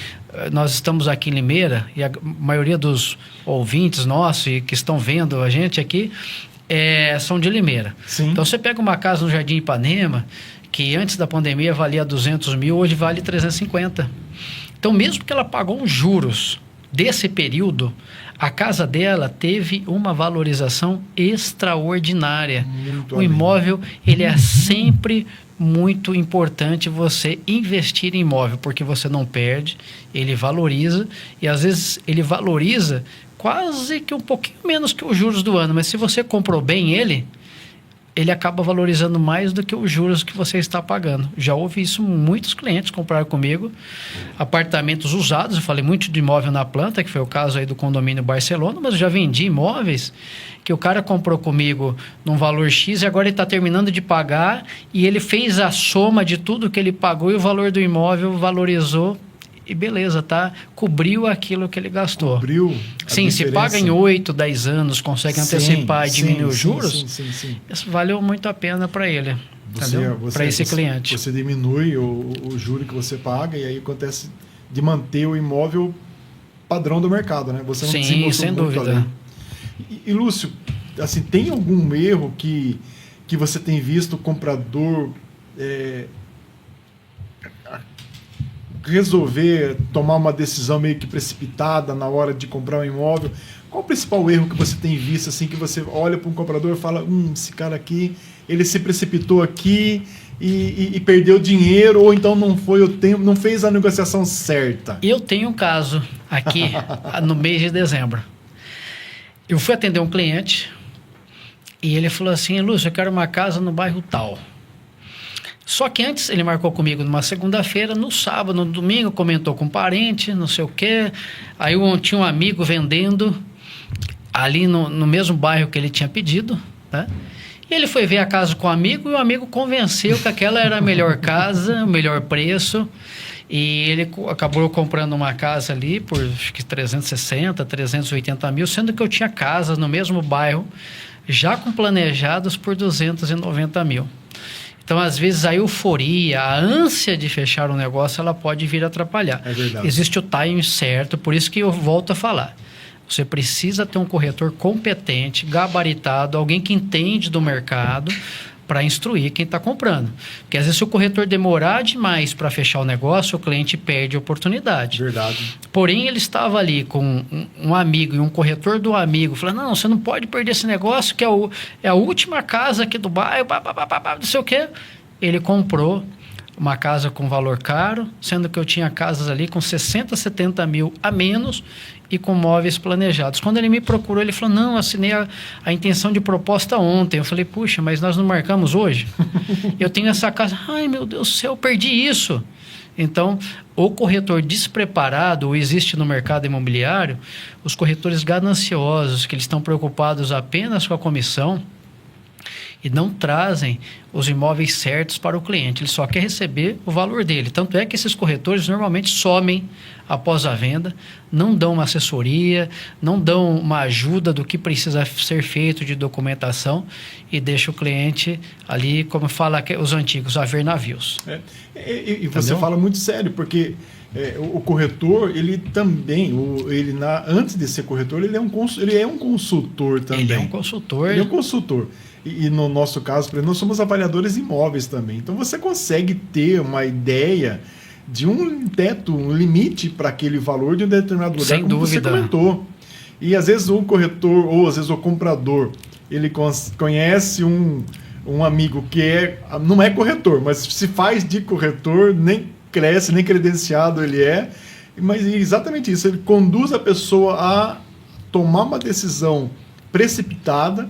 Speaker 3: nós estamos aqui em Limeira, e a maioria dos ouvintes nossos e que estão vendo a gente aqui, são de Limeira. Então você pega uma casa no Jardim Ipanema, que antes da pandemia valia 200 mil, hoje vale 350. Então, mesmo que ela pagou uns juros desse período, a casa dela teve uma valorização extraordinária. O imóvel, ele é sempre muito importante você investir em imóvel, porque você não perde, ele valoriza, e às vezes ele valoriza quase que um pouquinho menos que os juros do ano, mas se você comprou bem ele acaba valorizando mais do que os juros que você está pagando. Já houve isso, muitos clientes compraram comigo apartamentos usados. Eu falei muito de imóvel na planta, que foi o caso aí do condomínio Barcelona, mas eu já vendi imóveis que o cara comprou comigo num valor X e agora ele está terminando de pagar, e ele fez a soma de tudo que ele pagou e o valor do imóvel valorizou. E beleza, cobriu aquilo que ele gastou. Sim, se paga em 8, 10 anos, consegue antecipar e diminuir os juros, isso valeu muito a pena para ele, para esse cliente.
Speaker 2: Você diminui o juro que você paga, e aí acontece de manter o imóvel padrão do mercado, né? Você não
Speaker 3: sem dúvida.
Speaker 2: E Lúcio, assim, tem algum erro que você tem visto o comprador resolver tomar uma decisão meio que precipitada na hora de comprar um imóvel? Qual o principal erro que você tem visto, assim, que você olha para um comprador e fala, esse cara aqui, ele se precipitou aqui e perdeu dinheiro, ou então não foi o tempo, não fez a negociação certa?
Speaker 3: Eu tenho um caso aqui no mês de dezembro. Eu fui atender um cliente e ele falou assim, Lúcio, eu quero uma casa no bairro tal. Só que antes ele marcou comigo numa segunda-feira, no sábado, no domingo, comentou com um parente, não sei o quê. Aí tinha um amigo vendendo ali no mesmo bairro que ele tinha pedido, né? E ele foi ver a casa com o amigo, e o amigo convenceu que aquela era a melhor casa, o melhor preço. E ele acabou comprando uma casa ali por acho que 360, 380 mil, sendo que eu tinha casas no mesmo bairro, já com planejados por 290 mil. Então, às vezes, a euforia, a ânsia de fechar um negócio, ela pode vir a atrapalhar.
Speaker 2: É verdade.
Speaker 3: Existe o timing certo, por isso que eu volto a falar. Você precisa ter um corretor competente, gabaritado, alguém que entende do mercado, para instruir quem está comprando. Porque, às vezes, se o corretor demorar demais para fechar o negócio, o cliente perde a oportunidade.
Speaker 2: Verdade.
Speaker 3: Porém, ele estava ali com um amigo e um corretor do amigo, falando, não, você não pode perder esse negócio, que é a última casa aqui do bairro, não sei o quê. Ele comprou uma casa com valor caro, sendo que eu tinha casas ali com 60, 70 mil a menos e com móveis planejados. Quando ele me procurou, ele falou, não, assinei a intenção de proposta ontem. Eu falei, puxa, mas nós não marcamos hoje? Eu tenho essa casa. Ai, meu Deus do céu, eu perdi isso. Então, o corretor despreparado, ou existe no mercado imobiliário, os corretores gananciosos, que eles estão preocupados apenas com a comissão, e não trazem os imóveis certos para o cliente. Ele só quer receber o valor dele. Tanto é que esses corretores normalmente somem após a venda, não dão uma assessoria, não dão uma ajuda do que precisa ser feito de documentação e deixa o cliente ali, como fala os antigos, a ver navios.
Speaker 2: E você fala muito sério, porque o corretor, ele também, antes de ser corretor, ele é um consultor também.
Speaker 3: Ele é um consultor.
Speaker 2: Ele é um consultor. E no nosso caso, por exemplo, nós somos avaliadores de imóveis também. Então você consegue ter uma ideia de um teto, um limite para aquele valor de um determinado lugar,
Speaker 3: sem dúvida.
Speaker 2: Você comentou. E às vezes o corretor, ou às vezes o comprador, ele conhece um amigo que não é corretor, mas se faz de corretor, nem cresce, nem credenciado ele é. Mas exatamente isso, ele conduz a pessoa a tomar uma decisão precipitada.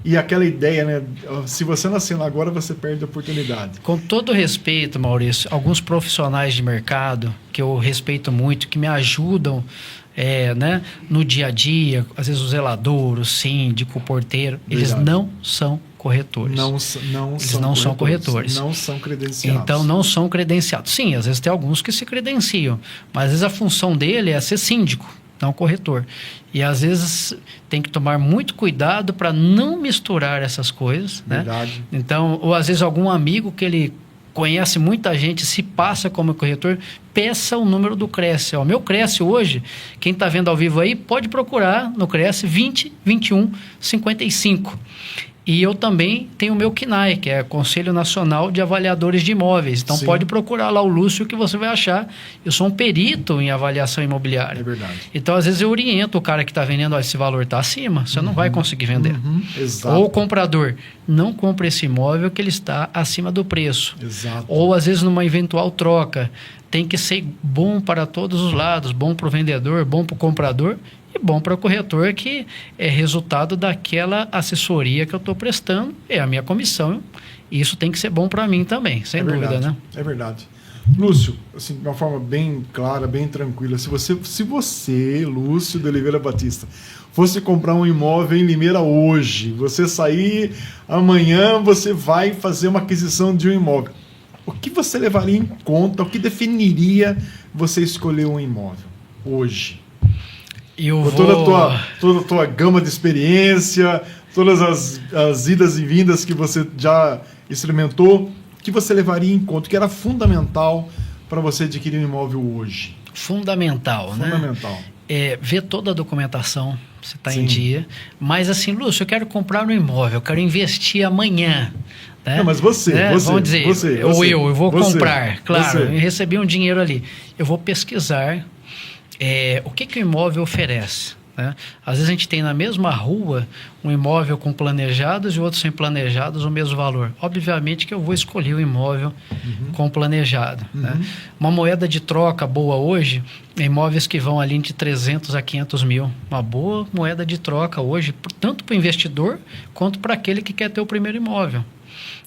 Speaker 2: E aquela ideia, né? Se você nascer agora, você perde a oportunidade.
Speaker 3: Com todo respeito, Maurício, alguns profissionais de mercado que eu respeito muito, que me ajudam né, no dia a dia, às vezes o zelador, o síndico, o porteiro, eles não são corretores. Eles não são corretores.
Speaker 2: Não são credenciados.
Speaker 3: Então, não são credenciados. Sim, às vezes tem alguns que se credenciam, mas às vezes a função dele é ser síndico, não corretor. E às vezes tem que tomar muito cuidado para não misturar essas coisas, né?
Speaker 2: Verdade.
Speaker 3: Então, ou às vezes algum amigo que ele conhece muita gente, se passa como corretor, peça o número do Cresce. O meu Cresce hoje, quem está vendo ao vivo aí, pode procurar no Cresce 20 21 55. E eu também tenho o meu CNAE, que é Conselho Nacional de Avaliadores de Imóveis. Então, pode procurar lá o Lúcio que você vai achar. Eu sou um perito em avaliação imobiliária.
Speaker 2: É verdade.
Speaker 3: Então, às vezes, eu oriento o cara que está vendendo, esse valor está acima, você não vai conseguir vender.
Speaker 2: Exato.
Speaker 3: Ou o comprador, não compre esse imóvel que ele está acima do preço.
Speaker 2: Exato.
Speaker 3: Ou, às vezes, numa eventual troca, tem que ser bom para todos os lados, bom para o vendedor, bom para o comprador e bom para o corretor, que é resultado daquela assessoria que eu estou prestando, é a minha comissão, e isso tem que ser bom para mim também, sem dúvida,
Speaker 2: verdade,
Speaker 3: né?
Speaker 2: É verdade. Lúcio, assim, de uma forma bem clara, bem tranquila, se você, Lúcio de Oliveira Batista, fosse comprar um imóvel em Limeira hoje, você sair amanhã, você vai fazer uma aquisição de um imóvel, o que você levaria em conta, o que definiria você escolher um imóvel hoje? Toda a tua gama de experiência, todas as idas e vindas que você já experimentou, o que você levaria em conta, o que era fundamental para você adquirir um imóvel hoje?
Speaker 3: Fundamental, né?
Speaker 2: Fundamental.
Speaker 3: Ver toda a documentação, se está em dia. Mas assim, Lúcio, eu quero comprar um imóvel, eu quero investir amanhã. Né?
Speaker 2: Não, mas você,
Speaker 3: vamos dizer, eu vou comprar, claro, eu recebi um dinheiro ali. Eu vou pesquisar o que o imóvel oferece. Né? Às vezes a gente tem na mesma rua um imóvel com planejados e outro sem planejados o mesmo valor. Obviamente que eu vou escolher o imóvel com planejado. Né? Uma moeda de troca boa hoje, imóveis que vão ali de 300 a 500 mil. Uma boa moeda de troca hoje, tanto para o investidor quanto para aquele que quer ter o primeiro imóvel.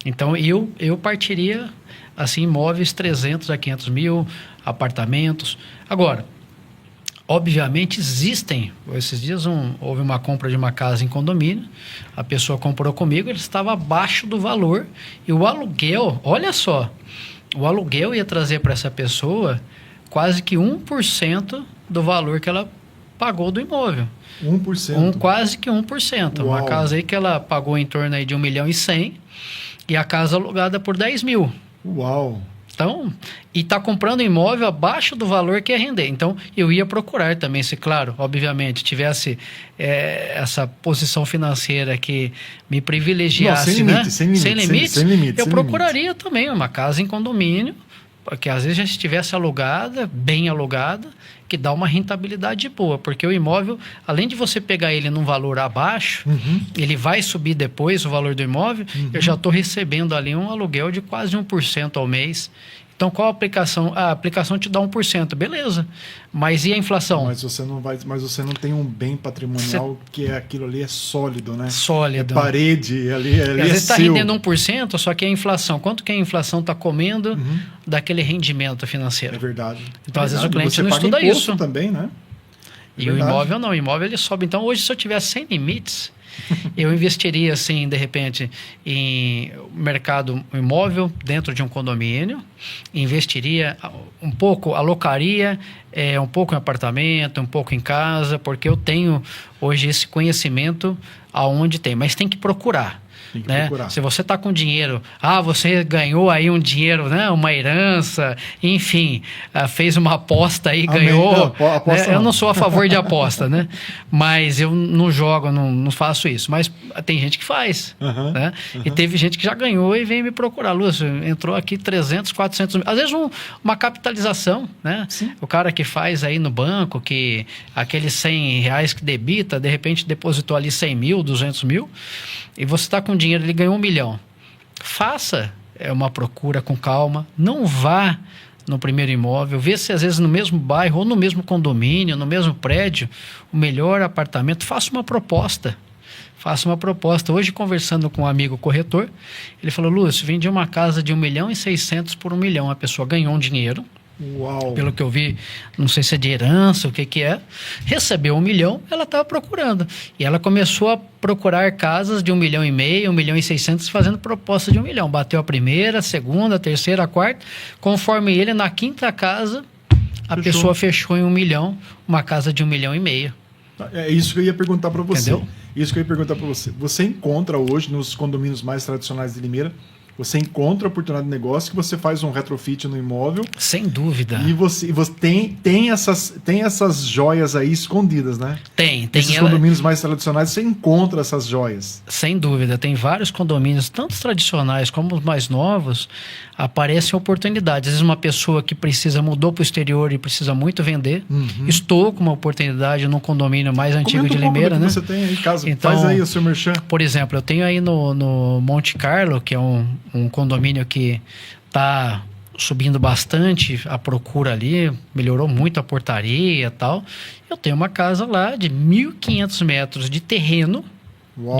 Speaker 3: Então eu partiria assim, imóveis 300 a 500 mil, apartamentos. Agora, obviamente existem, esses dias houve uma compra de uma casa em condomínio, a pessoa comprou comigo, ele estava abaixo do valor e o aluguel, olha só, o aluguel ia trazer para essa pessoa quase que 1% do valor que ela pagou do imóvel.
Speaker 2: 1%?
Speaker 3: Quase que 1%.
Speaker 2: Uau.
Speaker 3: Uma casa aí que ela pagou em torno aí de 1.100.000 e a casa alugada por 10 mil.
Speaker 2: Uau!
Speaker 3: Então, e está comprando imóvel abaixo do valor que ia render. Então, eu ia procurar também, se claro, obviamente, tivesse essa posição financeira que me privilegiasse, sem limites, eu procuraria também uma casa em condomínio, porque às vezes já estivesse alugada, bem alugada, que dá uma rentabilidade boa, porque o imóvel, além de você pegar ele num valor abaixo, ele vai subir depois o valor do imóvel, eu já estou recebendo ali um aluguel de quase 1% ao mês. Então, qual a aplicação? A aplicação te dá 1%, beleza. Mas e a inflação?
Speaker 2: Mas você não tem um bem patrimonial que aquilo ali é sólido, né?
Speaker 3: Sólido.
Speaker 2: É parede, ali
Speaker 3: às vezes está rendendo 1%, só que a inflação, quanto que a inflação está comendo daquele rendimento financeiro?
Speaker 2: É verdade.
Speaker 3: Então, às vezes o cliente não estuda isso.
Speaker 2: Também, né?
Speaker 3: E o imóvel não, o imóvel ele sobe. Então, hoje, se eu tivesse sem limites, eu investiria, assim, de repente, em mercado imóvel dentro de um condomínio, investiria um pouco, alocaria um pouco em apartamento, um pouco em casa, porque eu tenho hoje esse conhecimento aonde tem, mas tem que procurar.
Speaker 2: Tem que
Speaker 3: né?
Speaker 2: procurar.
Speaker 3: Se você está com dinheiro, você ganhou aí um dinheiro, né? Uma herança, enfim, fez uma aposta aí,
Speaker 2: Amém.
Speaker 3: ganhou.
Speaker 2: Não, aposta
Speaker 3: né? Eu
Speaker 2: não.
Speaker 3: não sou a favor de aposta, né? Mas eu não jogo, não faço isso. Mas tem gente que faz, né? E teve gente que já ganhou e veio me procurar. Lúcio, entrou aqui 300, 400 mil. Às vezes uma capitalização, né?
Speaker 2: Sim.
Speaker 3: O cara que faz aí no banco, que aqueles R$100 que debita, de repente depositou ali 100 mil, 200 mil, e você está com dinheiro, ele ganhou 1 milhão. Faça uma procura com calma, não vá no primeiro imóvel, vê se às vezes no mesmo bairro ou no mesmo condomínio, no mesmo prédio, o melhor apartamento, faça uma proposta. Faça uma proposta. Hoje, conversando com um amigo corretor, ele falou, Lúcio, vendi uma casa de 1.600.000 por 1 milhão. A pessoa ganhou um dinheiro.
Speaker 2: Uau.
Speaker 3: Pelo que eu vi, não sei se é de herança, o que é, recebeu 1 milhão, ela estava procurando. E ela começou a procurar casas de 1,5 milhão, 1.600.000, fazendo proposta de 1 milhão. Bateu a primeira, a segunda, a terceira, a quarta. Conforme ele, na quinta casa, a pessoa fechou em 1 milhão, uma casa de 1,5 milhão.
Speaker 2: É isso que eu ia perguntar para você.
Speaker 3: Entendeu?
Speaker 2: Isso que eu ia perguntar para você. Você encontra hoje, nos condomínios mais tradicionais de Limeira, você encontra a oportunidade de negócio que você faz um retrofit no imóvel.
Speaker 3: Sem dúvida.
Speaker 2: E você tem essas joias aí escondidas, né?
Speaker 3: Tem.
Speaker 2: Nesses condomínios mais tradicionais, você encontra essas joias.
Speaker 3: Sem dúvida. Tem vários condomínios, tanto os tradicionais como os mais novos, aparecem oportunidades. Às vezes uma pessoa que mudou para o exterior e precisa muito vender. Estou com uma oportunidade num condomínio mais antigo de Limeira, né?
Speaker 2: Você tem aí, caso.
Speaker 3: Então,
Speaker 2: faz aí o seu merchan.
Speaker 3: Por exemplo, eu tenho aí no Monte Carlo, que é um condomínio que está subindo bastante a procura ali, melhorou muito a portaria e tal. Eu tenho uma casa lá de 1.500 metros de terreno,
Speaker 2: Uau.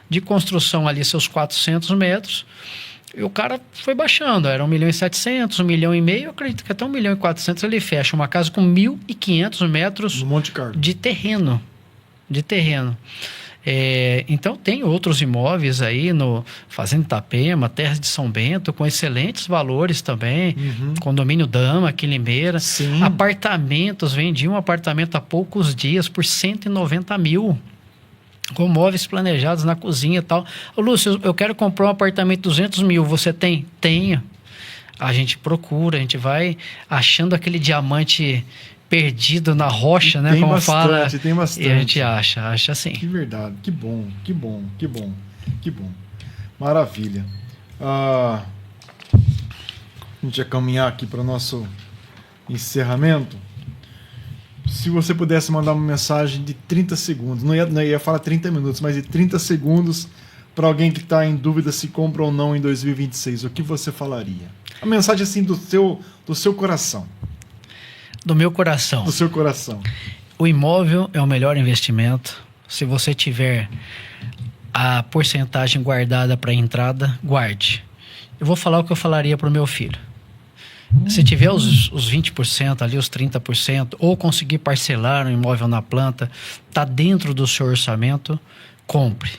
Speaker 3: de construção ali seus 400 metros. E o cara foi baixando, era 1.700.000, 1,5 milhão, eu acredito que até 1.400.000 ele fecha uma casa com 1.500 metros
Speaker 2: No Monte Carlo.
Speaker 3: de terreno. Então tem outros imóveis aí no Fazenda Itapema, Terras de São Bento, com excelentes valores também. Condomínio Dama, aqui em Limeira.
Speaker 2: Sim.
Speaker 3: Apartamentos, vendi um apartamento há poucos dias por 190 mil. Com móveis planejados na cozinha e tal. Ô, Lúcio, eu quero comprar um apartamento de 200 mil. Você tem? Tenho. A gente procura, a gente vai achando aquele diamante perdido na rocha, né?
Speaker 2: Tem
Speaker 3: Como
Speaker 2: bastante,
Speaker 3: fala.
Speaker 2: tem bastante.
Speaker 3: E a gente acha assim.
Speaker 2: Que verdade, que bom. Maravilha. A gente ia caminhar aqui para o nosso encerramento. Se você pudesse mandar uma mensagem de 30 segundos, não ia falar 30 minutos, mas de 30 segundos para alguém que está em dúvida se compra ou não em 2026, o que você falaria? A mensagem assim do seu coração.
Speaker 3: Do meu coração.
Speaker 2: Do seu coração.
Speaker 3: O imóvel é o melhor investimento. Se você tiver a porcentagem guardada para a entrada, guarde. Eu vou falar o que eu falaria para o meu filho. Se tiver os 20% ali, os 30%, ou conseguir parcelar um imóvel na planta, está dentro do seu orçamento, compre.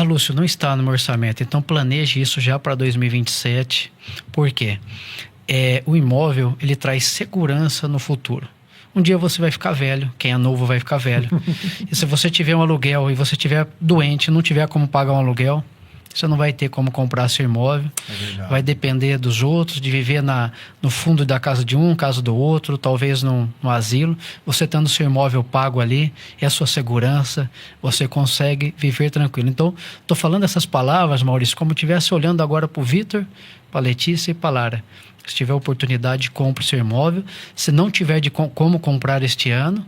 Speaker 3: Lúcio, não está no meu orçamento, então planeje isso já para 2027. Por quê? O imóvel, ele traz segurança no futuro. Um dia você vai ficar velho, quem é novo vai ficar velho. E se você tiver um aluguel e você estiver doente, não tiver como pagar um aluguel, você não vai ter como comprar seu imóvel. Vai depender dos outros, de viver no fundo da casa de um, casa do outro, talvez no asilo. Você tendo seu imóvel pago ali, é a sua segurança, você consegue viver tranquilo. Então, estou falando essas palavras, Maurício, como se estivesse olhando agora para o Vitor, para a Letícia e para a Lara. Se tiver oportunidade, compre seu imóvel. Se não tiver como comprar este ano,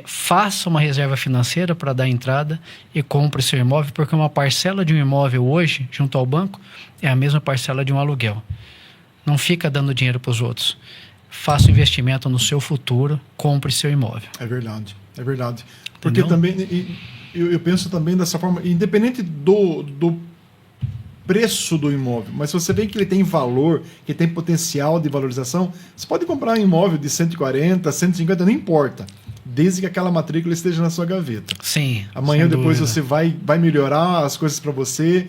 Speaker 3: faça uma reserva financeira para dar entrada e compre seu imóvel, porque uma parcela de um imóvel hoje, junto ao banco, é a mesma parcela de um aluguel. Não fica dando dinheiro para os outros. Faça um investimento no seu futuro, compre seu imóvel. É
Speaker 2: verdade. Porque também, eu penso também dessa forma, independente do preço do imóvel, mas se você vê que ele tem valor, que tem potencial de valorização, você pode comprar um imóvel de 140, 150, não importa, desde que aquela matrícula esteja na sua gaveta.
Speaker 3: Sim.
Speaker 2: Amanhã ou depois você vai melhorar as coisas para você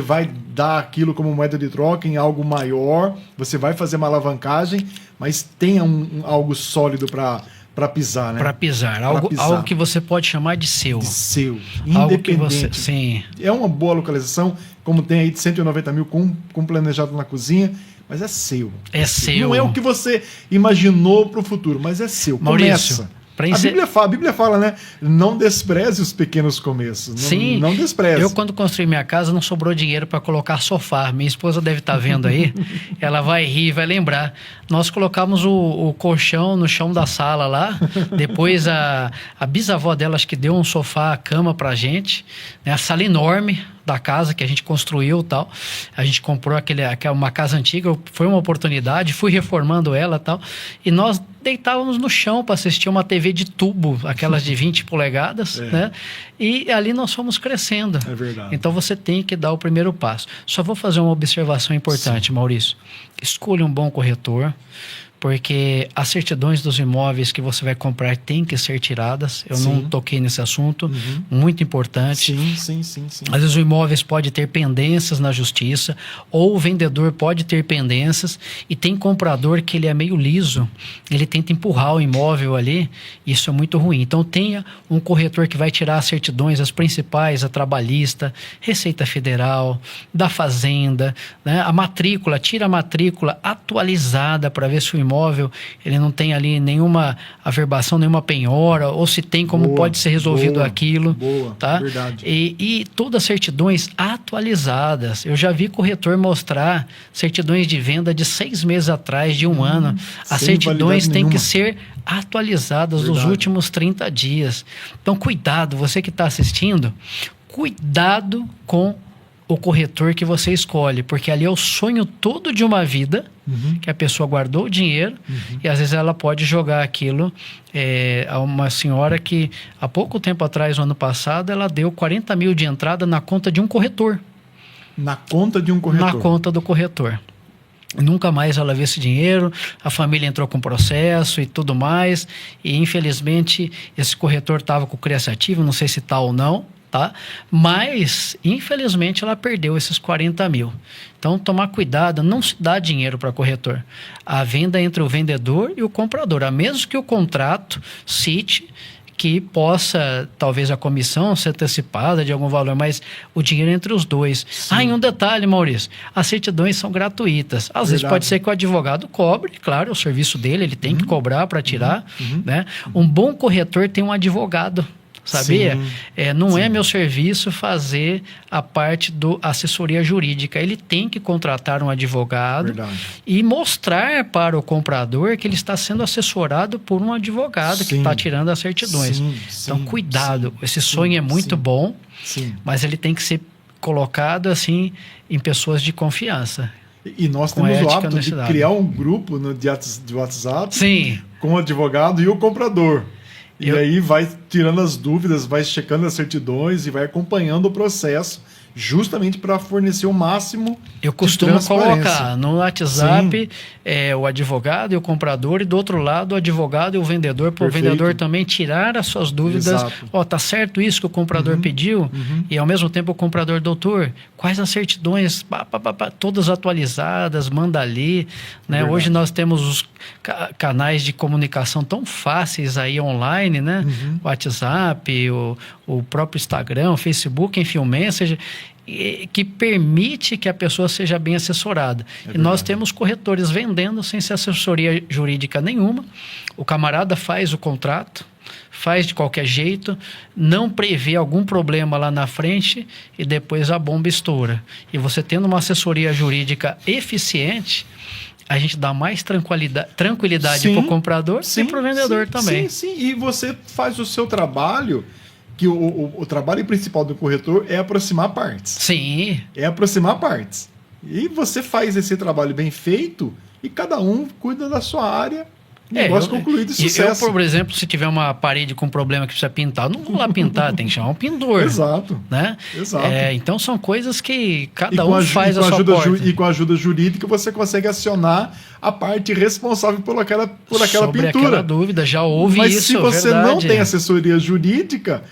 Speaker 2: vai dar aquilo como moeda de troca em algo maior, você vai fazer uma alavancagem, mas tenha algo sólido para para pisar, né?
Speaker 3: Para pisar. Algo que você pode chamar de seu.
Speaker 2: De seu.
Speaker 3: Algo que
Speaker 2: Independente.
Speaker 3: você, sim.
Speaker 2: É uma boa localização, como tem aí de 190 mil com planejado na cozinha, mas é seu.
Speaker 3: É seu.
Speaker 2: Não é o que você imaginou para o futuro, mas é seu.
Speaker 3: Maurício,
Speaker 2: Começa. A Bíblia fala, né? Não despreze os pequenos começos.
Speaker 3: Sim.
Speaker 2: Não despreze.
Speaker 3: Eu, quando construí minha casa, não sobrou dinheiro para colocar sofá. Minha esposa deve estar vendo aí. Ela vai rir, vai lembrar. Nós colocamos o colchão no chão da sala lá. Depois a bisavó dela, acho que deu um sofá, a cama pra gente. Né? A sala enorme da casa que a gente construiu e tal. A gente comprou uma casa antiga, foi uma oportunidade, fui reformando ela e tal. E nós deitávamos no chão para assistir uma TV de tubo, aquelas de 20 polegadas, né? E ali nós fomos crescendo.
Speaker 2: É verdade.
Speaker 3: Então você tem que dar o primeiro passo. Só vou fazer uma observação importante, sim, Maurício. Escolha um bom corretor, porque as certidões dos imóveis que você vai comprar têm que ser tiradas. Eu não toquei nesse assunto, muito importante.
Speaker 2: Sim.
Speaker 3: Às vezes o imóvel pode ter pendências na justiça, ou o vendedor pode ter pendências, e tem comprador que ele é meio liso, ele tenta empurrar o imóvel ali, isso é muito ruim. Então tenha um corretor que vai tirar as certidões, as principais, a trabalhista, Receita Federal, da Fazenda, né? A matrícula, tira a matrícula atualizada para ver se o imóvel ele não tem ali nenhuma averbação, nenhuma penhora, ou se tem, como pode ser resolvido aquilo. Tá?
Speaker 2: Verdade.
Speaker 3: E todas as certidões atualizadas. Eu já vi corretor mostrar certidões de venda de 6 meses atrás, de 1 ano. As certidões têm que ser atualizadas nos últimos 30 dias. Então, cuidado, você que está assistindo, cuidado com o corretor que você escolhe, porque ali é o sonho todo de uma vida, que a pessoa guardou o dinheiro, e às vezes ela pode jogar aquilo a uma senhora que há pouco tempo atrás, no ano passado, ela deu 40 mil de entrada na conta de um corretor.
Speaker 2: Na conta de um corretor?
Speaker 3: Na conta do corretor. Nunca mais ela viu esse dinheiro, a família entrou com processo e tudo mais, e infelizmente esse corretor estava com o criativo, não sei se está ou não, tá? Mas, infelizmente, ela perdeu esses 40 mil. Então, tomar cuidado, não se dá dinheiro para corretor. A venda entre o vendedor e o comprador, a menos que o contrato cite que possa, talvez, a comissão ser antecipada de algum valor, mas o dinheiro entre os dois. Sim. E um detalhe, Maurício, as certidões são gratuitas. Às vezes pode ser que o advogado cobre, claro, é o serviço dele, ele tem que cobrar para tirar, né? Um bom corretor tem um advogado, sabia? Não é meu serviço fazer a parte da assessoria jurídica. Ele tem que contratar um advogado e mostrar para o comprador que ele está sendo assessorado por um advogado que está tirando as certidões. Então, cuidado. Esse sonho é muito bom, mas ele tem que ser colocado assim em pessoas de confiança.
Speaker 2: E nós temos o hábito de criar um grupo de WhatsApp com o advogado e o comprador. E aí vai tirando as dúvidas, vai checando as certidões e vai acompanhando o processo, justamente para fornecer o máximo. Eu costumo
Speaker 3: colocar no WhatsApp o advogado e o comprador, e do outro lado o advogado e o vendedor, para o vendedor também tirar as suas dúvidas. Tá certo isso que o comprador pediu? E ao mesmo tempo o comprador, doutor, quais as certidões? Todas atualizadas, manda ali. Né? Hoje nós temos os canais de comunicação tão fáceis aí online, né? WhatsApp, o próprio Instagram, o Facebook, enfim, o Messenger, que permite que a pessoa seja bem assessorada. E nós temos corretores vendendo sem ser assessoria jurídica nenhuma. O camarada faz o contrato, faz de qualquer jeito, não prevê algum problema lá na frente e depois a bomba estoura. E você tendo uma assessoria jurídica eficiente, a gente dá mais tranquilidade para o comprador e para o vendedor também.
Speaker 2: E você faz o seu trabalho, que o trabalho principal do corretor é aproximar partes. É aproximar partes. E você faz esse trabalho bem feito e cada um cuida da sua área. Negócio concluído e sucesso.
Speaker 3: Eu, por exemplo, se tiver uma parede com problema que precisa pintar, eu não vou lá pintar, tem que chamar um pintor. Né? Então são coisas que cada um faz a sua parte.
Speaker 2: E com a ajuda jurídica você consegue acionar a parte responsável por aquela
Speaker 3: sobre
Speaker 2: pintura.
Speaker 3: Aquela dúvida, já houve
Speaker 2: Mas
Speaker 3: isso,
Speaker 2: se você não tem assessoria jurídica,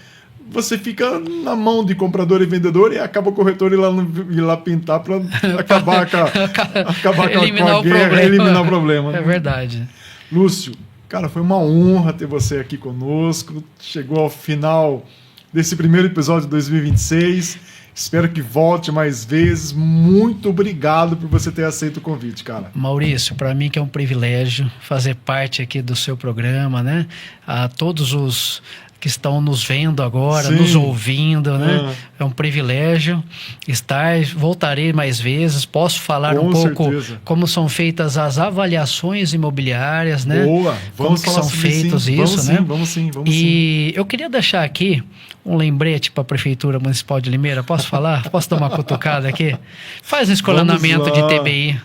Speaker 2: você fica na mão de comprador e vendedor e acaba o corretor ir lá pintar para acabar com a guerra, eliminar o problema.
Speaker 3: É verdade.
Speaker 2: Lúcio, Cara, foi uma honra ter você aqui conosco. Chegou ao final desse primeiro episódio de 2026. Espero que volte mais vezes. Muito obrigado por você ter aceito o convite, cara.
Speaker 3: Maurício, para mim que é um privilégio fazer parte aqui do seu programa, né? A todos os que estão nos vendo agora, nos ouvindo, né? É um privilégio estar, voltarei mais vezes, posso falar um pouco como são feitas as avaliações imobiliárias, né?
Speaker 2: Boa, vamos
Speaker 3: como que são feitos isso, né?
Speaker 2: Vamos sim.
Speaker 3: E eu queria deixar aqui um lembrete para a Prefeitura Municipal de Limeira, posso falar? Posso dar uma cutucada aqui? Faz um escalonamento de ITBI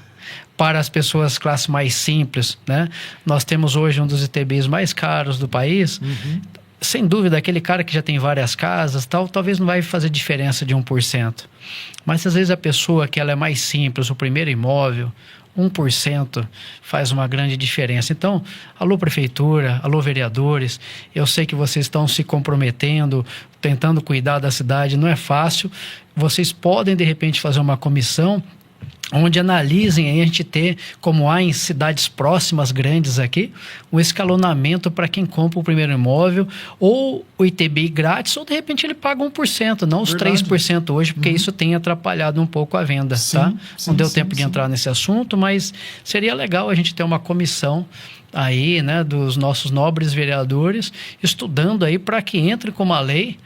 Speaker 3: para as pessoas classe mais simples, né? Nós temos hoje um dos ITBIs mais caros do país. Sem dúvida, aquele cara que já tem várias casas, talvez não vai fazer diferença de 1%. Mas às vezes a pessoa que ela é mais simples, o primeiro imóvel, 1% faz uma grande diferença. Então, alô Prefeitura, alô vereadores, eu sei que vocês estão se comprometendo, tentando cuidar da cidade, não é fácil. Vocês podem, de repente, fazer uma comissão onde analisem aí a gente ter, como há em cidades próximas grandes aqui, um escalonamento para quem compra o primeiro imóvel, ou o ITBI grátis, ou de repente ele paga 1%, não os 3% hoje, porque isso tem atrapalhado um pouco a venda, tá? Não deu tempo de entrar nesse assunto, mas seria legal a gente ter uma comissão aí, né, dos nossos nobres vereadores, estudando aí para que entre com uma lei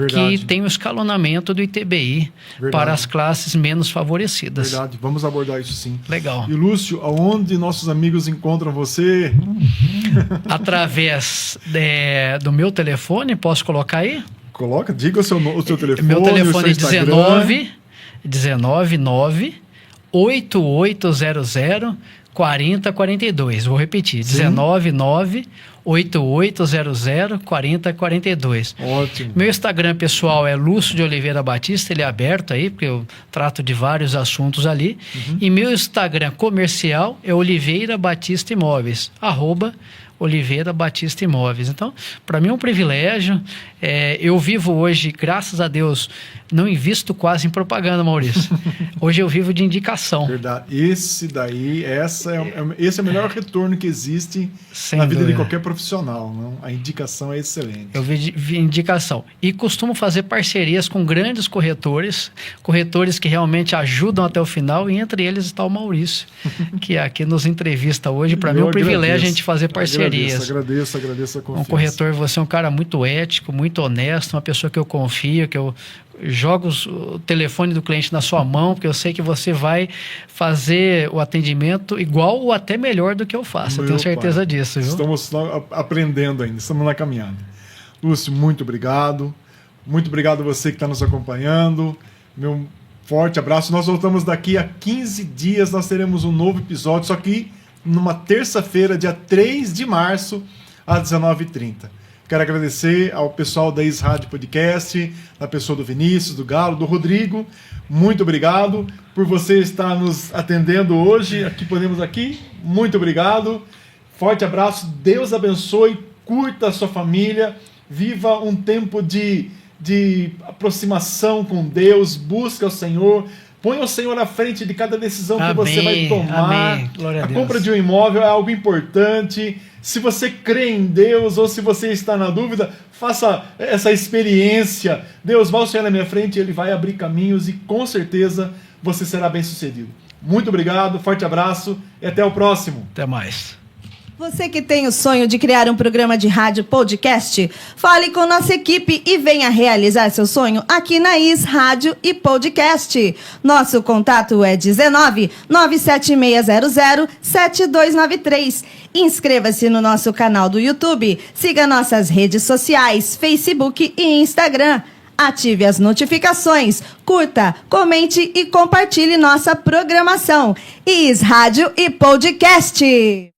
Speaker 3: que tem o escalonamento do ITBI para as classes menos favorecidas.
Speaker 2: Verdade, vamos abordar isso sim.
Speaker 3: Legal.
Speaker 2: E Lúcio, aonde nossos amigos encontram você?
Speaker 3: Através do meu telefone, posso colocar aí?
Speaker 2: Coloca, diga o seu telefone.
Speaker 3: Meu telefone é 19 8800 4042. Vou repetir. 19 8800 4042.
Speaker 2: Ótimo.
Speaker 3: Meu Instagram pessoal é Lúcio de Oliveira Batista, ele é aberto aí, porque eu trato de vários assuntos ali. E meu Instagram comercial é Oliveira Batista Imóveis, @Oliveira Batista Imóveis. Então, para mim é um privilégio. Eu vivo hoje, graças a Deus, não invisto quase em propaganda, Maurício. Hoje eu vivo de indicação.
Speaker 2: Verdade. Esse é o melhor retorno que existe na vida de qualquer profissional. Não? A indicação é excelente.
Speaker 3: Eu vivo de indicação. E costumo fazer parcerias com grandes corretores que realmente ajudam até o final, e entre eles está o Maurício, que aqui nos entrevista hoje. Para mim é um privilégio a gente fazer parcerias.
Speaker 2: Agradeço a confiança.
Speaker 3: Um corretor, você é um cara muito ético, muito honesto, uma pessoa que eu confio, que eu jogo o telefone do cliente na sua mão, porque eu sei que você vai fazer o atendimento igual ou até melhor do que eu faço. Eu tenho certeza disso, viu?
Speaker 2: Estamos aprendendo ainda, estamos na caminhada. Lúcio, muito obrigado. Muito obrigado a você que está nos acompanhando. Meu forte abraço. Nós voltamos daqui a 15 dias, nós teremos um novo episódio, só que numa terça-feira, dia 3 de março, às 19h30. Quero agradecer ao pessoal da Rádio Podcast, da pessoa do Vinícius, do Galo, do Rodrigo. Muito obrigado por você estar nos atendendo hoje. Podemos aqui. Muito obrigado. Forte abraço. Deus abençoe. Curta a sua família. Viva um tempo de aproximação com Deus. Busca o Senhor. Põe o Senhor à frente de cada decisão que você vai tomar.
Speaker 3: Amém. Glória a Deus.
Speaker 2: Compra de um imóvel é algo importante. Se você crê em Deus ou se você está na dúvida, faça essa experiência. Deus vai ao Senhor na minha frente, Ele vai abrir caminhos e com certeza você será bem sucedido. Muito obrigado, forte abraço e até o próximo.
Speaker 3: Até mais.
Speaker 1: Você que tem o sonho de criar um programa de rádio podcast, fale com nossa equipe e venha realizar seu sonho aqui na Rádio e Podcast. Nosso contato é 19 97600 7293. Inscreva-se no nosso canal do YouTube, siga nossas redes sociais, Facebook e Instagram. Ative as notificações, curta, comente e compartilhe nossa programação. Rádio e Podcast.